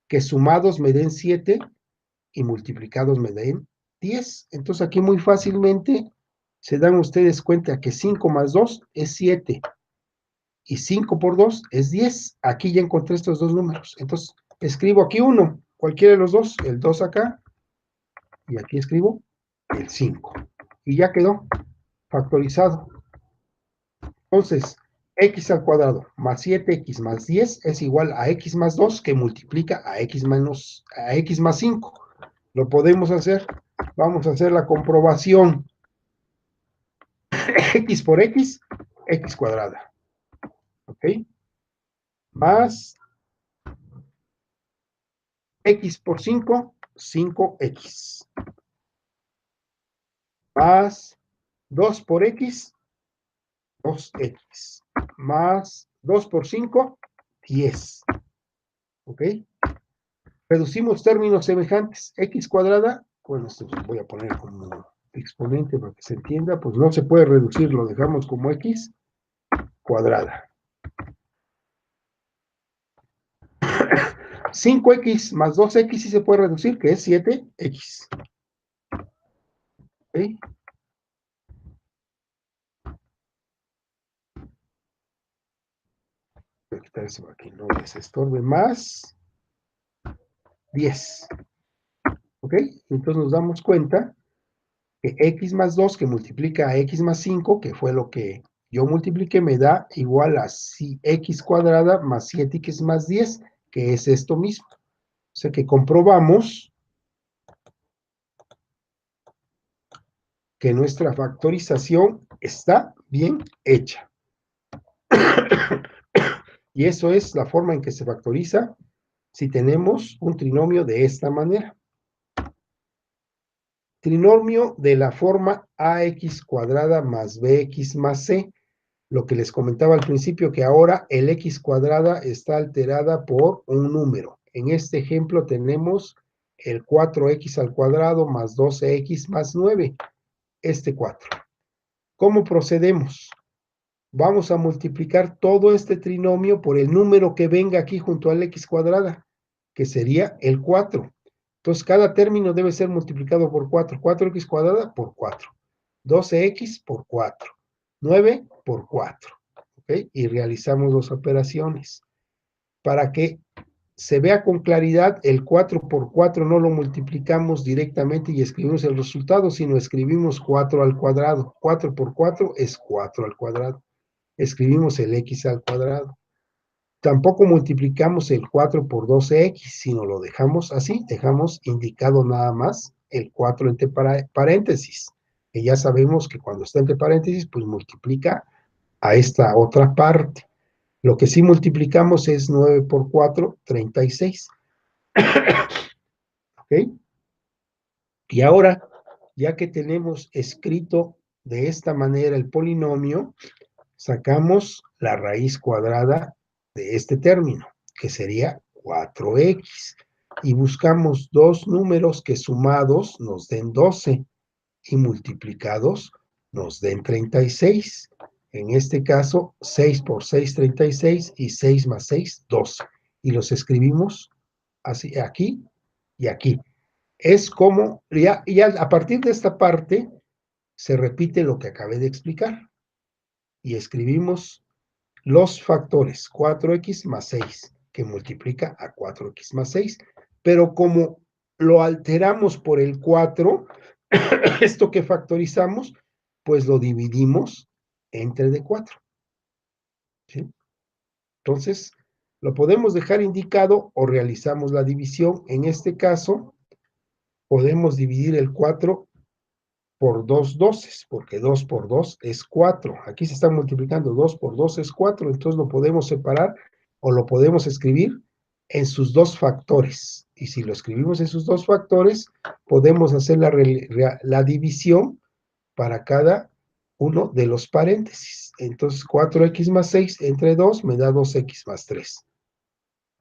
que sumados me den 7 y multiplicados me den 10. Entonces aquí muy fácilmente se dan ustedes cuenta que 5 más 2 es 7 y 5 por 2 es 10. Aquí ya encontré estos dos números. Entonces escribo aquí uno, cualquiera de los dos, el 2 acá y aquí escribo el 5. Y ya quedó factorizado. Entonces, x al cuadrado más 7x más 10 es igual a x más 2 que multiplica a x más 5. Lo podemos hacer. Vamos a hacer la comprobación. X por x, x cuadrada. ¿Ok? Más x por 5, 5x. Más 2 por x, 2x. Más 2 por 5, 10. ¿Ok? Reducimos términos semejantes. X cuadrada, bueno, esto voy a poner como exponente para que se entienda, pues no se puede reducir, lo dejamos como x cuadrada. 5x más 2x sí se puede reducir, que es 7x. ¿Okay? Voy a quitar eso aquí, no les estorbe, más 10. ¿Ok? ¿ok? Entonces nos damos cuenta que x más 2 que multiplica a x más 5, que fue lo que yo multipliqué, me da igual a x cuadrada más 7x más 10, que es esto mismo. O sea que comprobamos que nuestra factorización está bien hecha. Y eso es la forma en que se factoriza si tenemos un trinomio de esta manera. Trinomio de la forma ax cuadrada más bx más c. Lo que les comentaba al principio, que ahora el x cuadrada está alterada por un número. En este ejemplo tenemos el 4x al cuadrado más 12x más 9, este 4. ¿Cómo procedemos? Vamos a multiplicar todo este trinomio por el número que venga aquí junto al x cuadrada, que sería el 4. Entonces, cada término debe ser multiplicado por 4. 4x cuadrada por 4. 12x por 4. 9 por 4. ¿Ok? Y realizamos dos operaciones. Para que se vea con claridad, el 4 por 4 no lo multiplicamos directamente y escribimos el resultado, sino escribimos 4 al cuadrado. 4 por 4 es 4 al cuadrado. Escribimos el x al cuadrado. Tampoco multiplicamos el 4 por 12x, sino lo dejamos así, dejamos indicado nada más el 4 entre paréntesis, que ya sabemos que cuando está entre paréntesis, pues multiplica a esta otra parte. Lo que sí multiplicamos es 9 por 4, 36. ¿Ok? Y ahora, ya que tenemos escrito de esta manera el polinomio, sacamos la raíz cuadrada de este término, que sería 4x, y buscamos dos números que sumados nos den 12 y multiplicados nos den 36. En este caso, 6 por 6, 36, y 6 más 6, 12. Y los escribimos así, aquí y aquí. Es como, ya a partir de esta parte, se repite lo que acabé de explicar. Y escribimos los factores 4x más 6, que multiplica a 4x más 6, pero como lo alteramos por el 4, esto que factorizamos, pues lo dividimos entre de 4. ¿Sí? Entonces, lo podemos dejar indicado o realizamos la división. En este caso, podemos dividir el 4 por 2 doces, porque 2 por 2 es 4. Aquí se está multiplicando, 2 por 2 es 4, entonces lo podemos separar o lo podemos escribir en sus dos factores. Y si lo escribimos en sus dos factores, podemos hacer la división para cada uno de los paréntesis. Entonces, 4x más 6 entre 2 me da 2x más 3.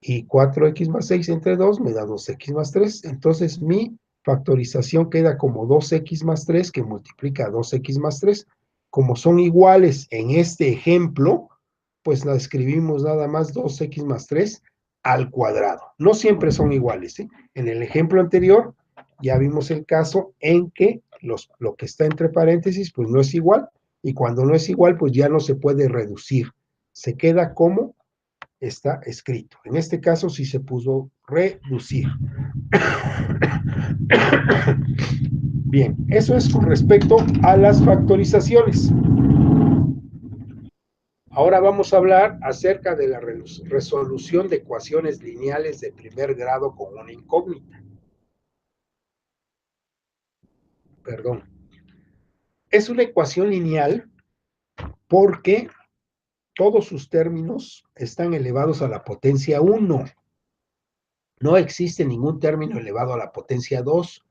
Y 4x más 6 entre 2 me da 2x más 3. Entonces, mi factorización queda como 2x más 3, que multiplica a 2x más 3. Como son iguales en este ejemplo, pues la escribimos nada más 2x más 3 al cuadrado. No siempre son iguales, ¿sí? En el ejemplo anterior ya vimos el caso en que lo que está entre paréntesis pues no es igual, y cuando no es igual pues ya no se puede reducir. Se queda como está escrito. En este caso sí se puso reducir. Bien, eso es con respecto a las factorizaciones. Ahora vamos a hablar acerca de la resolución de ecuaciones lineales de primer grado con una incógnita. Perdón. Es una ecuación lineal porque todos sus términos están elevados a la potencia 1. No existe ningún término elevado a la potencia 2.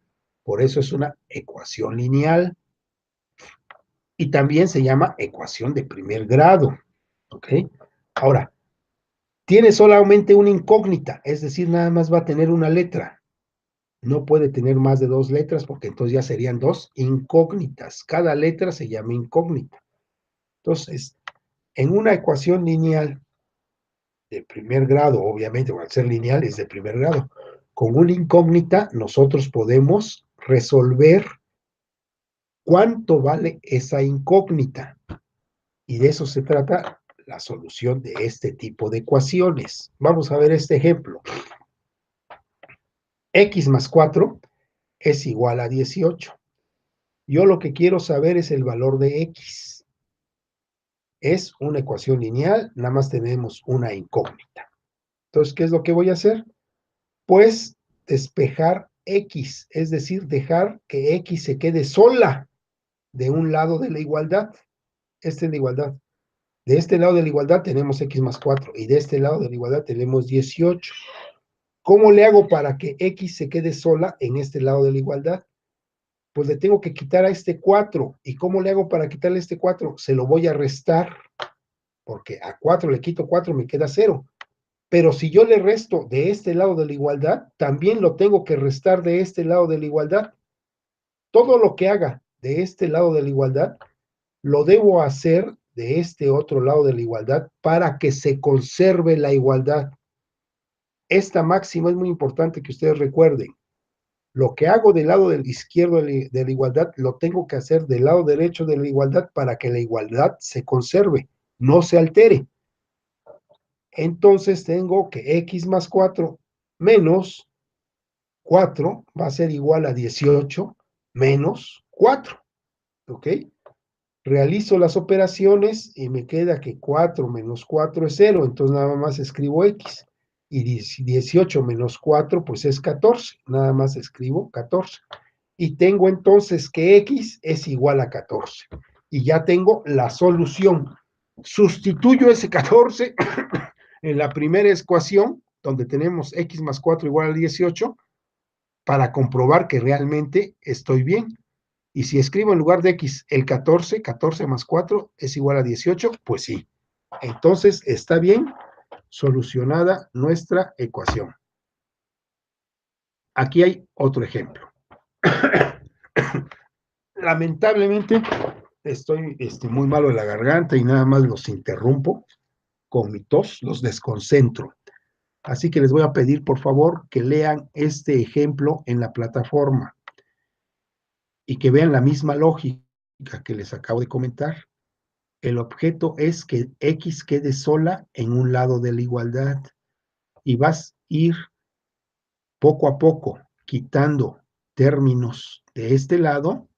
Por eso es una ecuación lineal. Y también se llama ecuación de primer grado. ¿Ok? Ahora, tiene solamente una incógnita, es decir, nada más va a tener una letra. No puede tener más de dos letras porque entonces ya serían dos incógnitas. Cada letra se llama incógnita. Entonces, en una ecuación lineal de primer grado, obviamente, al ser lineal es de primer grado, con una incógnita nosotros podemos resolver cuánto vale esa incógnita. Y de eso se trata la solución de este tipo de ecuaciones. Vamos a ver este ejemplo. X más 4 es igual a 18. Yo lo que quiero saber es el valor de x. Es una ecuación lineal, nada más tenemos una incógnita. Entonces, ¿qué es lo que voy a hacer? Pues despejar x, es decir, dejar que x se quede sola de un lado de la igualdad. Esta es la igualdad. De este lado de la igualdad tenemos x más 4 y de este lado de la igualdad tenemos 18. ¿Cómo le hago para que x se quede sola en este lado de la igualdad? Pues le tengo que quitar a este 4. ¿Y cómo le hago para quitarle este 4? Se lo voy a restar, porque a 4 le quito 4, me queda 0. Pero si yo le resto de este lado de la igualdad, también lo tengo que restar de este lado de la igualdad. Todo lo que haga de este lado de la igualdad, lo debo hacer de este otro lado de la igualdad para que se conserve la igualdad. Esta máxima es muy importante que ustedes recuerden. Lo que hago del lado del izquierdo de la igualdad, lo tengo que hacer del lado derecho de la igualdad para que la igualdad se conserve, no se altere. Entonces tengo que x más 4 menos 4 va a ser igual a 18 menos 4. ¿Ok? Realizo las operaciones y me queda que 4 menos 4 es 0, entonces nada más escribo x. Y 18 menos 4 pues es 14, nada más escribo 14. Y tengo entonces que x es igual a 14. Y ya tengo la solución. Sustituyo ese 14 en la primera ecuación, donde tenemos x más 4 igual a 18, para comprobar que realmente estoy bien. Y si escribo en lugar de x el 14, 14 más 4 es igual a 18, pues sí. Entonces está bien solucionada nuestra ecuación. Aquí hay otro ejemplo. Lamentablemente estoy muy malo de la garganta y nada más los interrumpo con mi tos, los desconcentro. Así que les voy a pedir, por favor, que lean este ejemplo en la plataforma y que vean la misma lógica que les acabo de comentar. El objeto es que x quede sola en un lado de la igualdad y vas a ir poco a poco quitando términos de este lado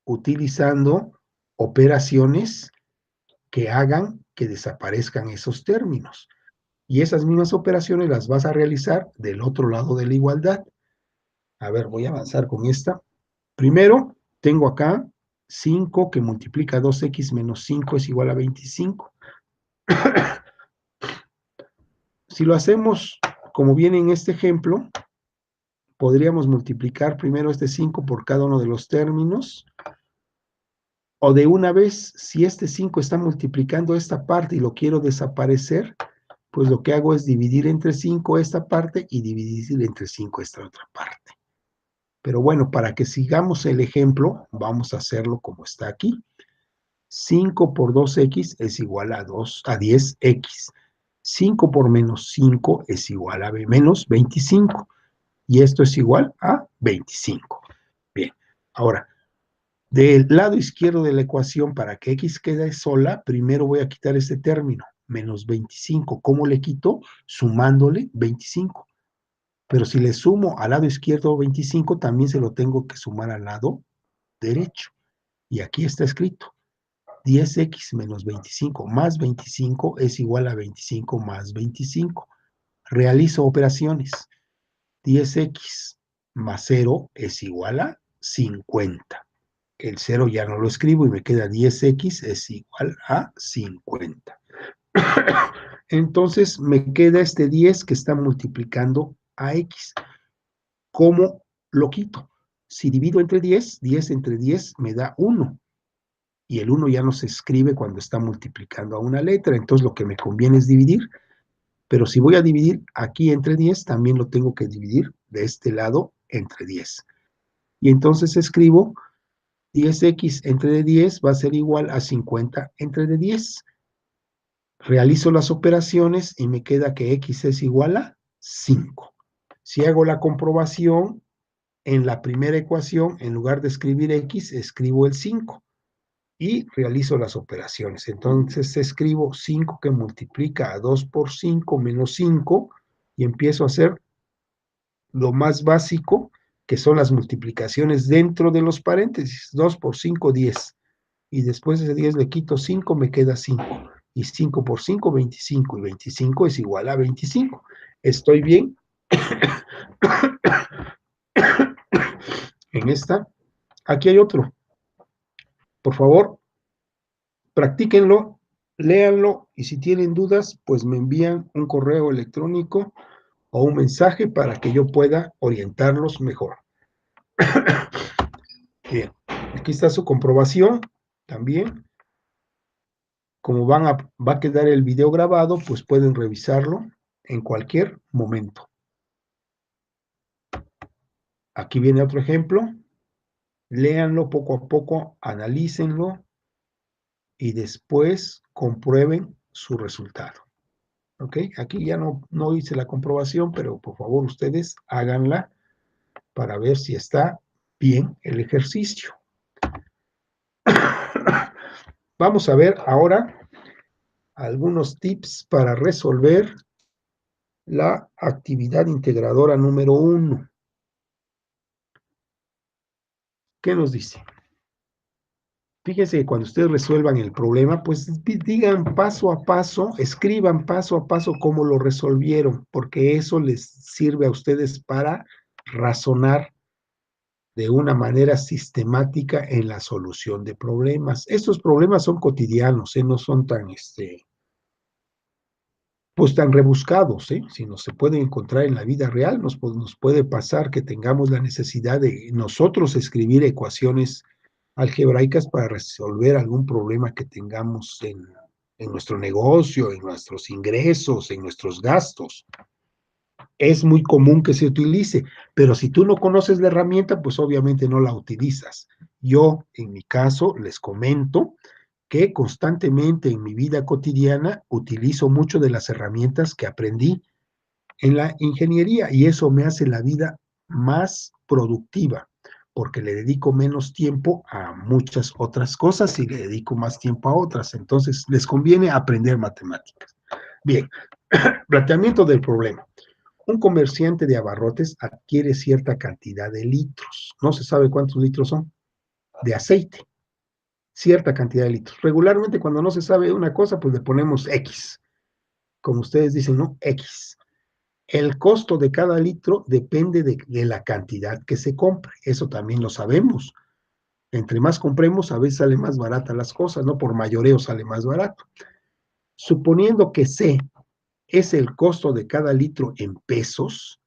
utilizando operaciones que hagan que desaparezcan esos términos. Y esas mismas operaciones las vas a realizar del otro lado de la igualdad. A ver, voy a avanzar con esta. Primero, tengo acá 5 que multiplica 2x menos 5 es igual a 25. Si lo hacemos como viene en este ejemplo, podríamos multiplicar primero este 5 por cada uno de los términos, o de una vez, si este 5 está multiplicando esta parte y lo quiero desaparecer, pues lo que hago es dividir entre 5 esta parte y dividir entre 5 esta otra parte. Pero bueno, para que sigamos el ejemplo, vamos a hacerlo como está aquí. 5 por 2x es igual a 10x. 5 por menos 5 es igual a menos 25. Y esto es igual a 25. Bien, ahora, del lado izquierdo de la ecuación, para que x quede sola, primero voy a quitar este término, menos 25. ¿Cómo le quito? Sumándole 25. Pero si le sumo al lado izquierdo 25, también se lo tengo que sumar al lado derecho. Y aquí está escrito, 10x menos 25 más 25 es igual a 25 más 25. Realizo operaciones. 10x más 0 es igual a 50. El 0 ya no lo escribo y me queda 10x es igual a 50. Entonces me queda este 10 que está multiplicando a x. ¿Cómo lo quito? Si divido entre 10, 10 entre 10 me da 1. Y el 1 ya no se escribe cuando está multiplicando a una letra. Entonces lo que me conviene es dividir. Pero si voy a dividir aquí entre 10, también lo tengo que dividir de este lado entre 10. Y entonces escribo 10x entre 10 va a ser igual a 50 entre 10. Realizo las operaciones y me queda que x es igual a 5. Si hago la comprobación, en la primera ecuación, en lugar de escribir x, escribo el 5 y realizo las operaciones. Entonces escribo 5 que multiplica a 2 por 5 menos 5 y empiezo a hacer lo más básico que son las multiplicaciones dentro de los paréntesis. 2 por 5, 10. Y después de ese 10 le quito 5, me queda 5. Y 5 por 5, 25. Y 25 es igual a 25. ¿Estoy bien? En esta. Aquí hay otro. Por favor, practíquenlo, léanlo y si tienen dudas, pues me envían un correo electrónico o un mensaje para que yo pueda orientarlos mejor. Bien, aquí está su comprobación también. Como va a quedar el video grabado, pues pueden revisarlo en cualquier momento. Aquí viene otro ejemplo. Léanlo poco a poco, analícenlo y después comprueben su resultado. ¿Ok? Aquí ya no hice la comprobación, pero por favor ustedes háganla para ver si está bien el ejercicio. Vamos a ver ahora algunos tips para resolver la actividad integradora número 1. ¿Qué nos dice? Fíjense que cuando ustedes resuelvan el problema, pues digan paso a paso, escriban paso a paso cómo lo resolvieron, porque eso les sirve a ustedes para razonar de una manera sistemática en la solución de problemas. Estos problemas son cotidianos, no son tan, pues tan rebuscados, si no se pueden encontrar en la vida real, nos puede pasar que tengamos la necesidad de nosotros escribir ecuaciones algebraicas para resolver algún problema que tengamos en nuestro negocio, en nuestros ingresos, en nuestros gastos. Es muy común que se utilice, pero si tú no conoces la herramienta, pues obviamente no la utilizas. Yo, en mi caso, les comento que constantemente en mi vida cotidiana utilizo mucho de las herramientas que aprendí en la ingeniería y eso me hace la vida más productiva porque le dedico menos tiempo a muchas otras cosas y le dedico más tiempo a otras. Entonces, les conviene aprender matemáticas. Bien, planteamiento del problema. Un comerciante de abarrotes adquiere cierta cantidad de litros. No se sabe cuántos litros son de aceite. Cierta cantidad de litros. Regularmente cuando no se sabe una cosa, pues le ponemos X. Como ustedes dicen, ¿no? X. El costo de cada litro depende de la cantidad que se compre. Eso también lo sabemos. Entre más compremos, a veces sale más barata las cosas, ¿no? Por mayoreo sale más barato. Suponiendo que C es el costo de cada litro en pesos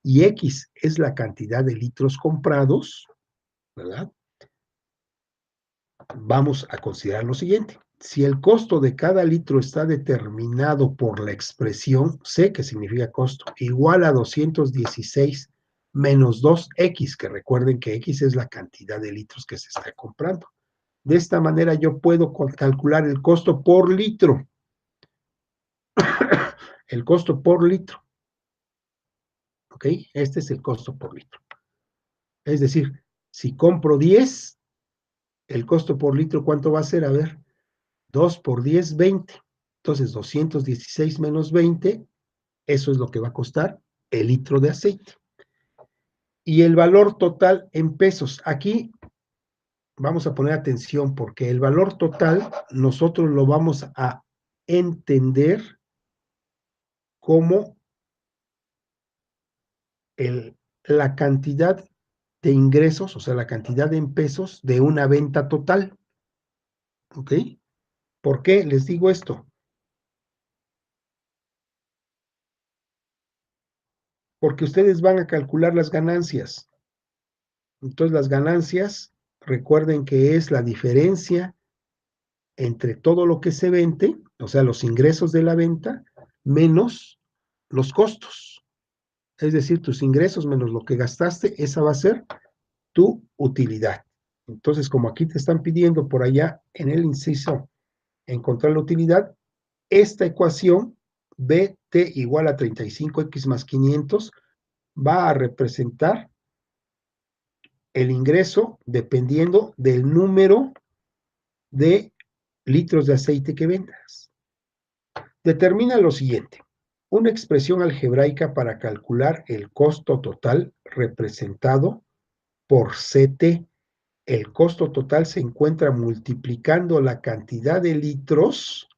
y X es la cantidad de litros comprados, ¿verdad? Vamos a considerar lo siguiente. Si el costo de cada litro está determinado por la expresión C, que significa costo, igual a 216 menos 2X, que recuerden que X es la cantidad de litros que se está comprando. De esta manera yo puedo calcular el costo por litro. El costo por litro. ¿Ok? Este es el costo por litro. Es decir, si compro 10, el costo por litro, ¿cuánto va a ser? A ver, 2 por 10, 20. Entonces, 216 menos 20, eso es lo que va a costar el litro de aceite. Y el valor total en pesos. Aquí vamos a poner atención porque el valor total nosotros lo vamos a entender como la cantidad de ingresos, o sea, la cantidad en pesos de una venta total. ¿Ok? ¿Por qué les digo esto? Porque ustedes van a calcular las ganancias. Entonces, las ganancias, recuerden que es la diferencia entre todo lo que se vende, o sea, los ingresos de la venta, menos los costos. Es decir, tus ingresos menos lo que gastaste, esa va a ser tu utilidad. Entonces, como aquí te están pidiendo por allá en el inciso encontrar la utilidad, esta ecuación BT igual a 35X más 500 va a representar el ingreso dependiendo del número de litros de aceite que vendas. Determina lo siguiente. Una expresión algebraica para calcular el costo total representado por CT. El costo total se encuentra multiplicando la cantidad de litros,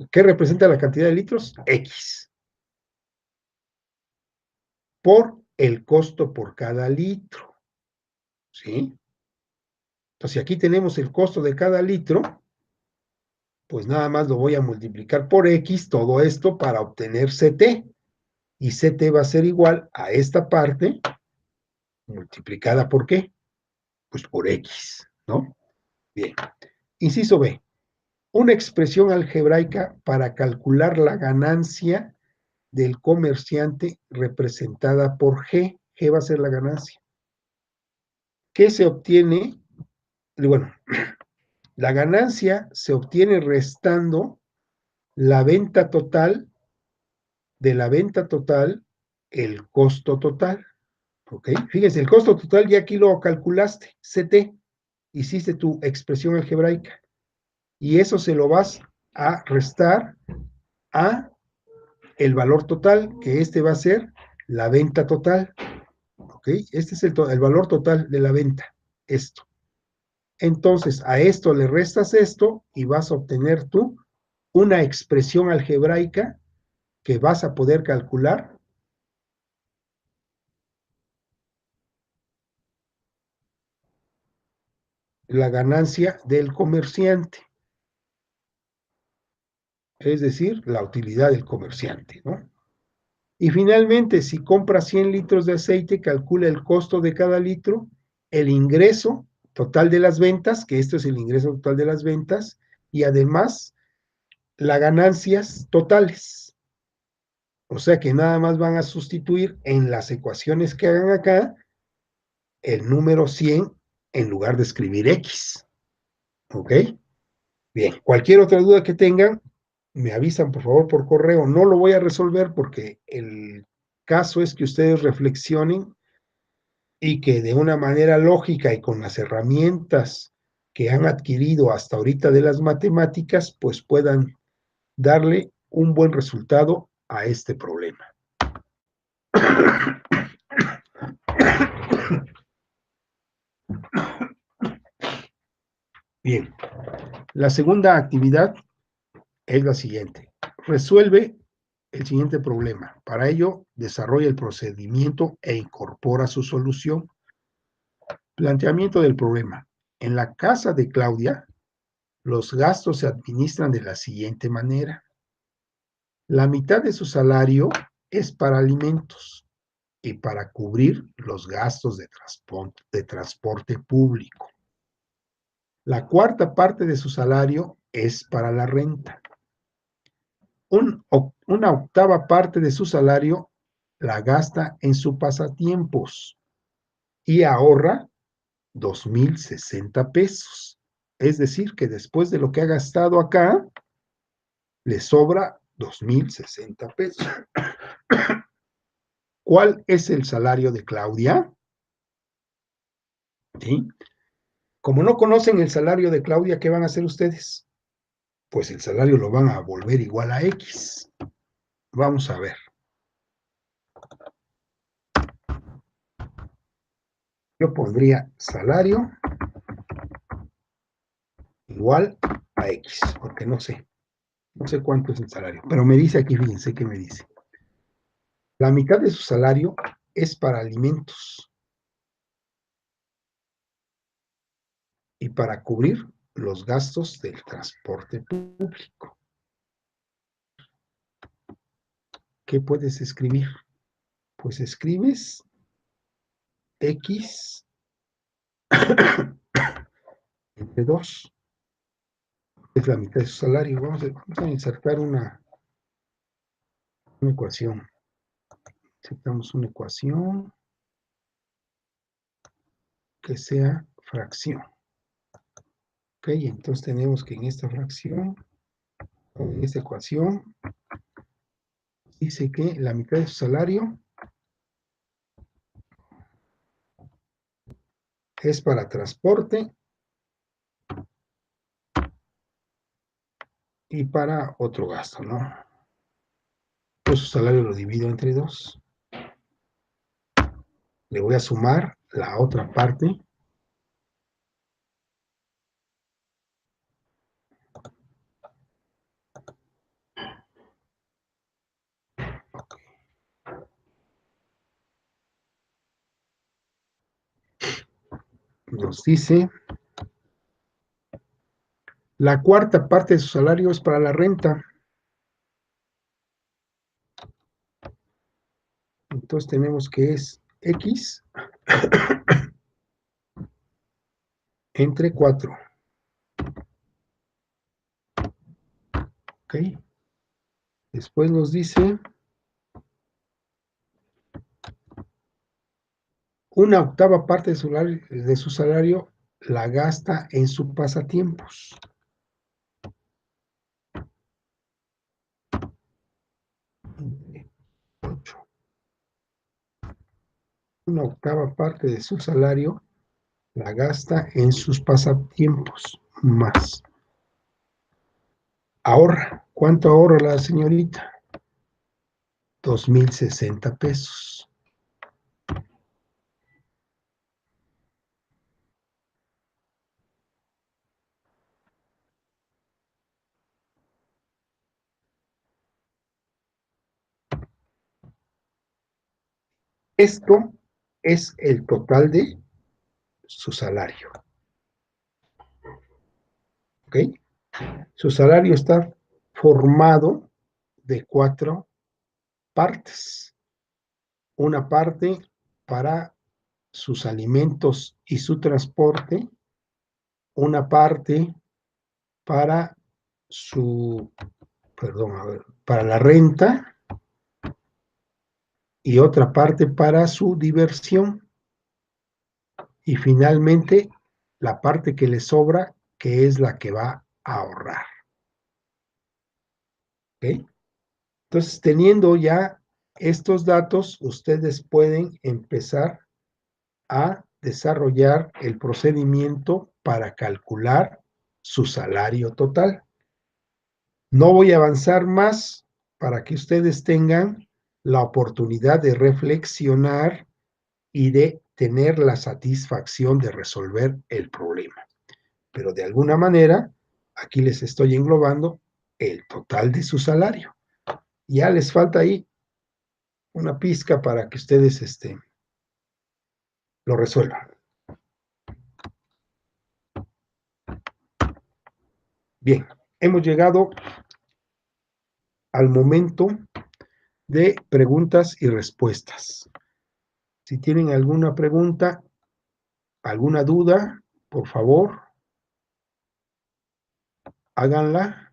¿qué representa la cantidad de litros? X, por el costo por cada litro, ¿sí? Entonces, si aquí tenemos el costo de cada litro, pues nada más lo voy a multiplicar por X, todo esto para obtener CT. Y CT va a ser igual a esta parte multiplicada por ¿qué? Pues por X, ¿no? Bien. Inciso B. Una expresión algebraica para calcular la ganancia del comerciante representada por G. G va a ser la ganancia. ¿Qué se obtiene? Bueno, la ganancia se obtiene restando la venta total de la venta total el costo total. ¿Ok? Fíjense, el costo total ya aquí lo calculaste, CT, hiciste tu expresión algebraica y eso se lo vas a restar a el valor total, que este va a ser la venta total. ¿Ok? Este es el valor total de la venta, esto. Entonces, a esto le restas esto y vas a obtener tú una expresión algebraica que vas a poder calcular la ganancia del comerciante, es decir, la utilidad del comerciante, ¿no? Y finalmente, si compra 100 litros de aceite, calcula el costo de cada litro, el ingreso total de las ventas, que esto es el ingreso total de las ventas, y además las ganancias totales. O sea que nada más van a sustituir en las ecuaciones que hagan acá el número 100 en lugar de escribir X. ¿Ok? Bien, cualquier otra duda que tengan, me avisan por favor por correo. No lo voy a resolver porque el caso es que ustedes reflexionen y que de una manera lógica y con las herramientas que han adquirido hasta ahorita de las matemáticas, pues puedan darle un buen resultado a este problema. Bien, la segunda actividad es la siguiente. Resuelve el siguiente problema. Para ello, desarrolla el procedimiento e incorpora su solución. Planteamiento del problema. En la casa de Claudia, los gastos se administran de la siguiente manera. La mitad de su salario es para alimentos y para cubrir los gastos de transporte público. La cuarta parte de su salario es para la renta. Una octava parte de su salario la gasta en sus pasatiempos y ahorra 2,060 pesos. Es decir, que después de lo que ha gastado acá, le sobra 2,060 pesos. ¿Cuál es el salario de Claudia? ¿Sí? Como no conocen el salario de Claudia, ¿qué van a hacer ustedes? Pues el salario lo van a volver igual a X. Vamos a ver. Yo pondría salario igual a X, porque no sé cuánto es el salario, pero me dice aquí, fíjense que me dice. La mitad de su salario es para alimentos y para cubrir los gastos del transporte público. ¿Qué puedes escribir? Pues escribes X entre 2, es la mitad de su salario. Vamos a insertar una ecuación. Insertamos una ecuación que sea fracción. Ok, entonces tenemos que en esta fracción, en esta ecuación, dice que la mitad de su salario es para transporte y para otro gasto, ¿no? Pues su salario lo divido entre 2. Le voy a sumar la otra parte. Nos dice, la cuarta parte de su salario es para la renta. Entonces tenemos que es X entre 4. ¿Ok? Después nos dice, una octava parte de su salario la gasta en sus pasatiempos. 8. Una octava parte de su salario la gasta en sus pasatiempos más. Ahorra. ¿Cuánto ahorra la señorita? 2,060 pesos. Esto es el total de su salario. ¿Ok? Su salario está formado de 4 partes. Una parte para sus alimentos y su transporte, una parte para su, perdón, a ver, para la renta y otra parte para su diversión. Y finalmente, la parte que le sobra, que es la que va a ahorrar. ¿Ok? Entonces, teniendo ya estos datos, ustedes pueden empezar a desarrollar el procedimiento para calcular su salario total. No voy a avanzar más para que ustedes tengan la oportunidad de reflexionar y de tener la satisfacción de resolver el problema. Pero de alguna manera, aquí les estoy englobando el total de su salario. Ya les falta ahí una pizca para que ustedes lo resuelvan. Bien, hemos llegado al momento de preguntas y respuestas. Si tienen alguna pregunta, alguna duda, por favor, háganla.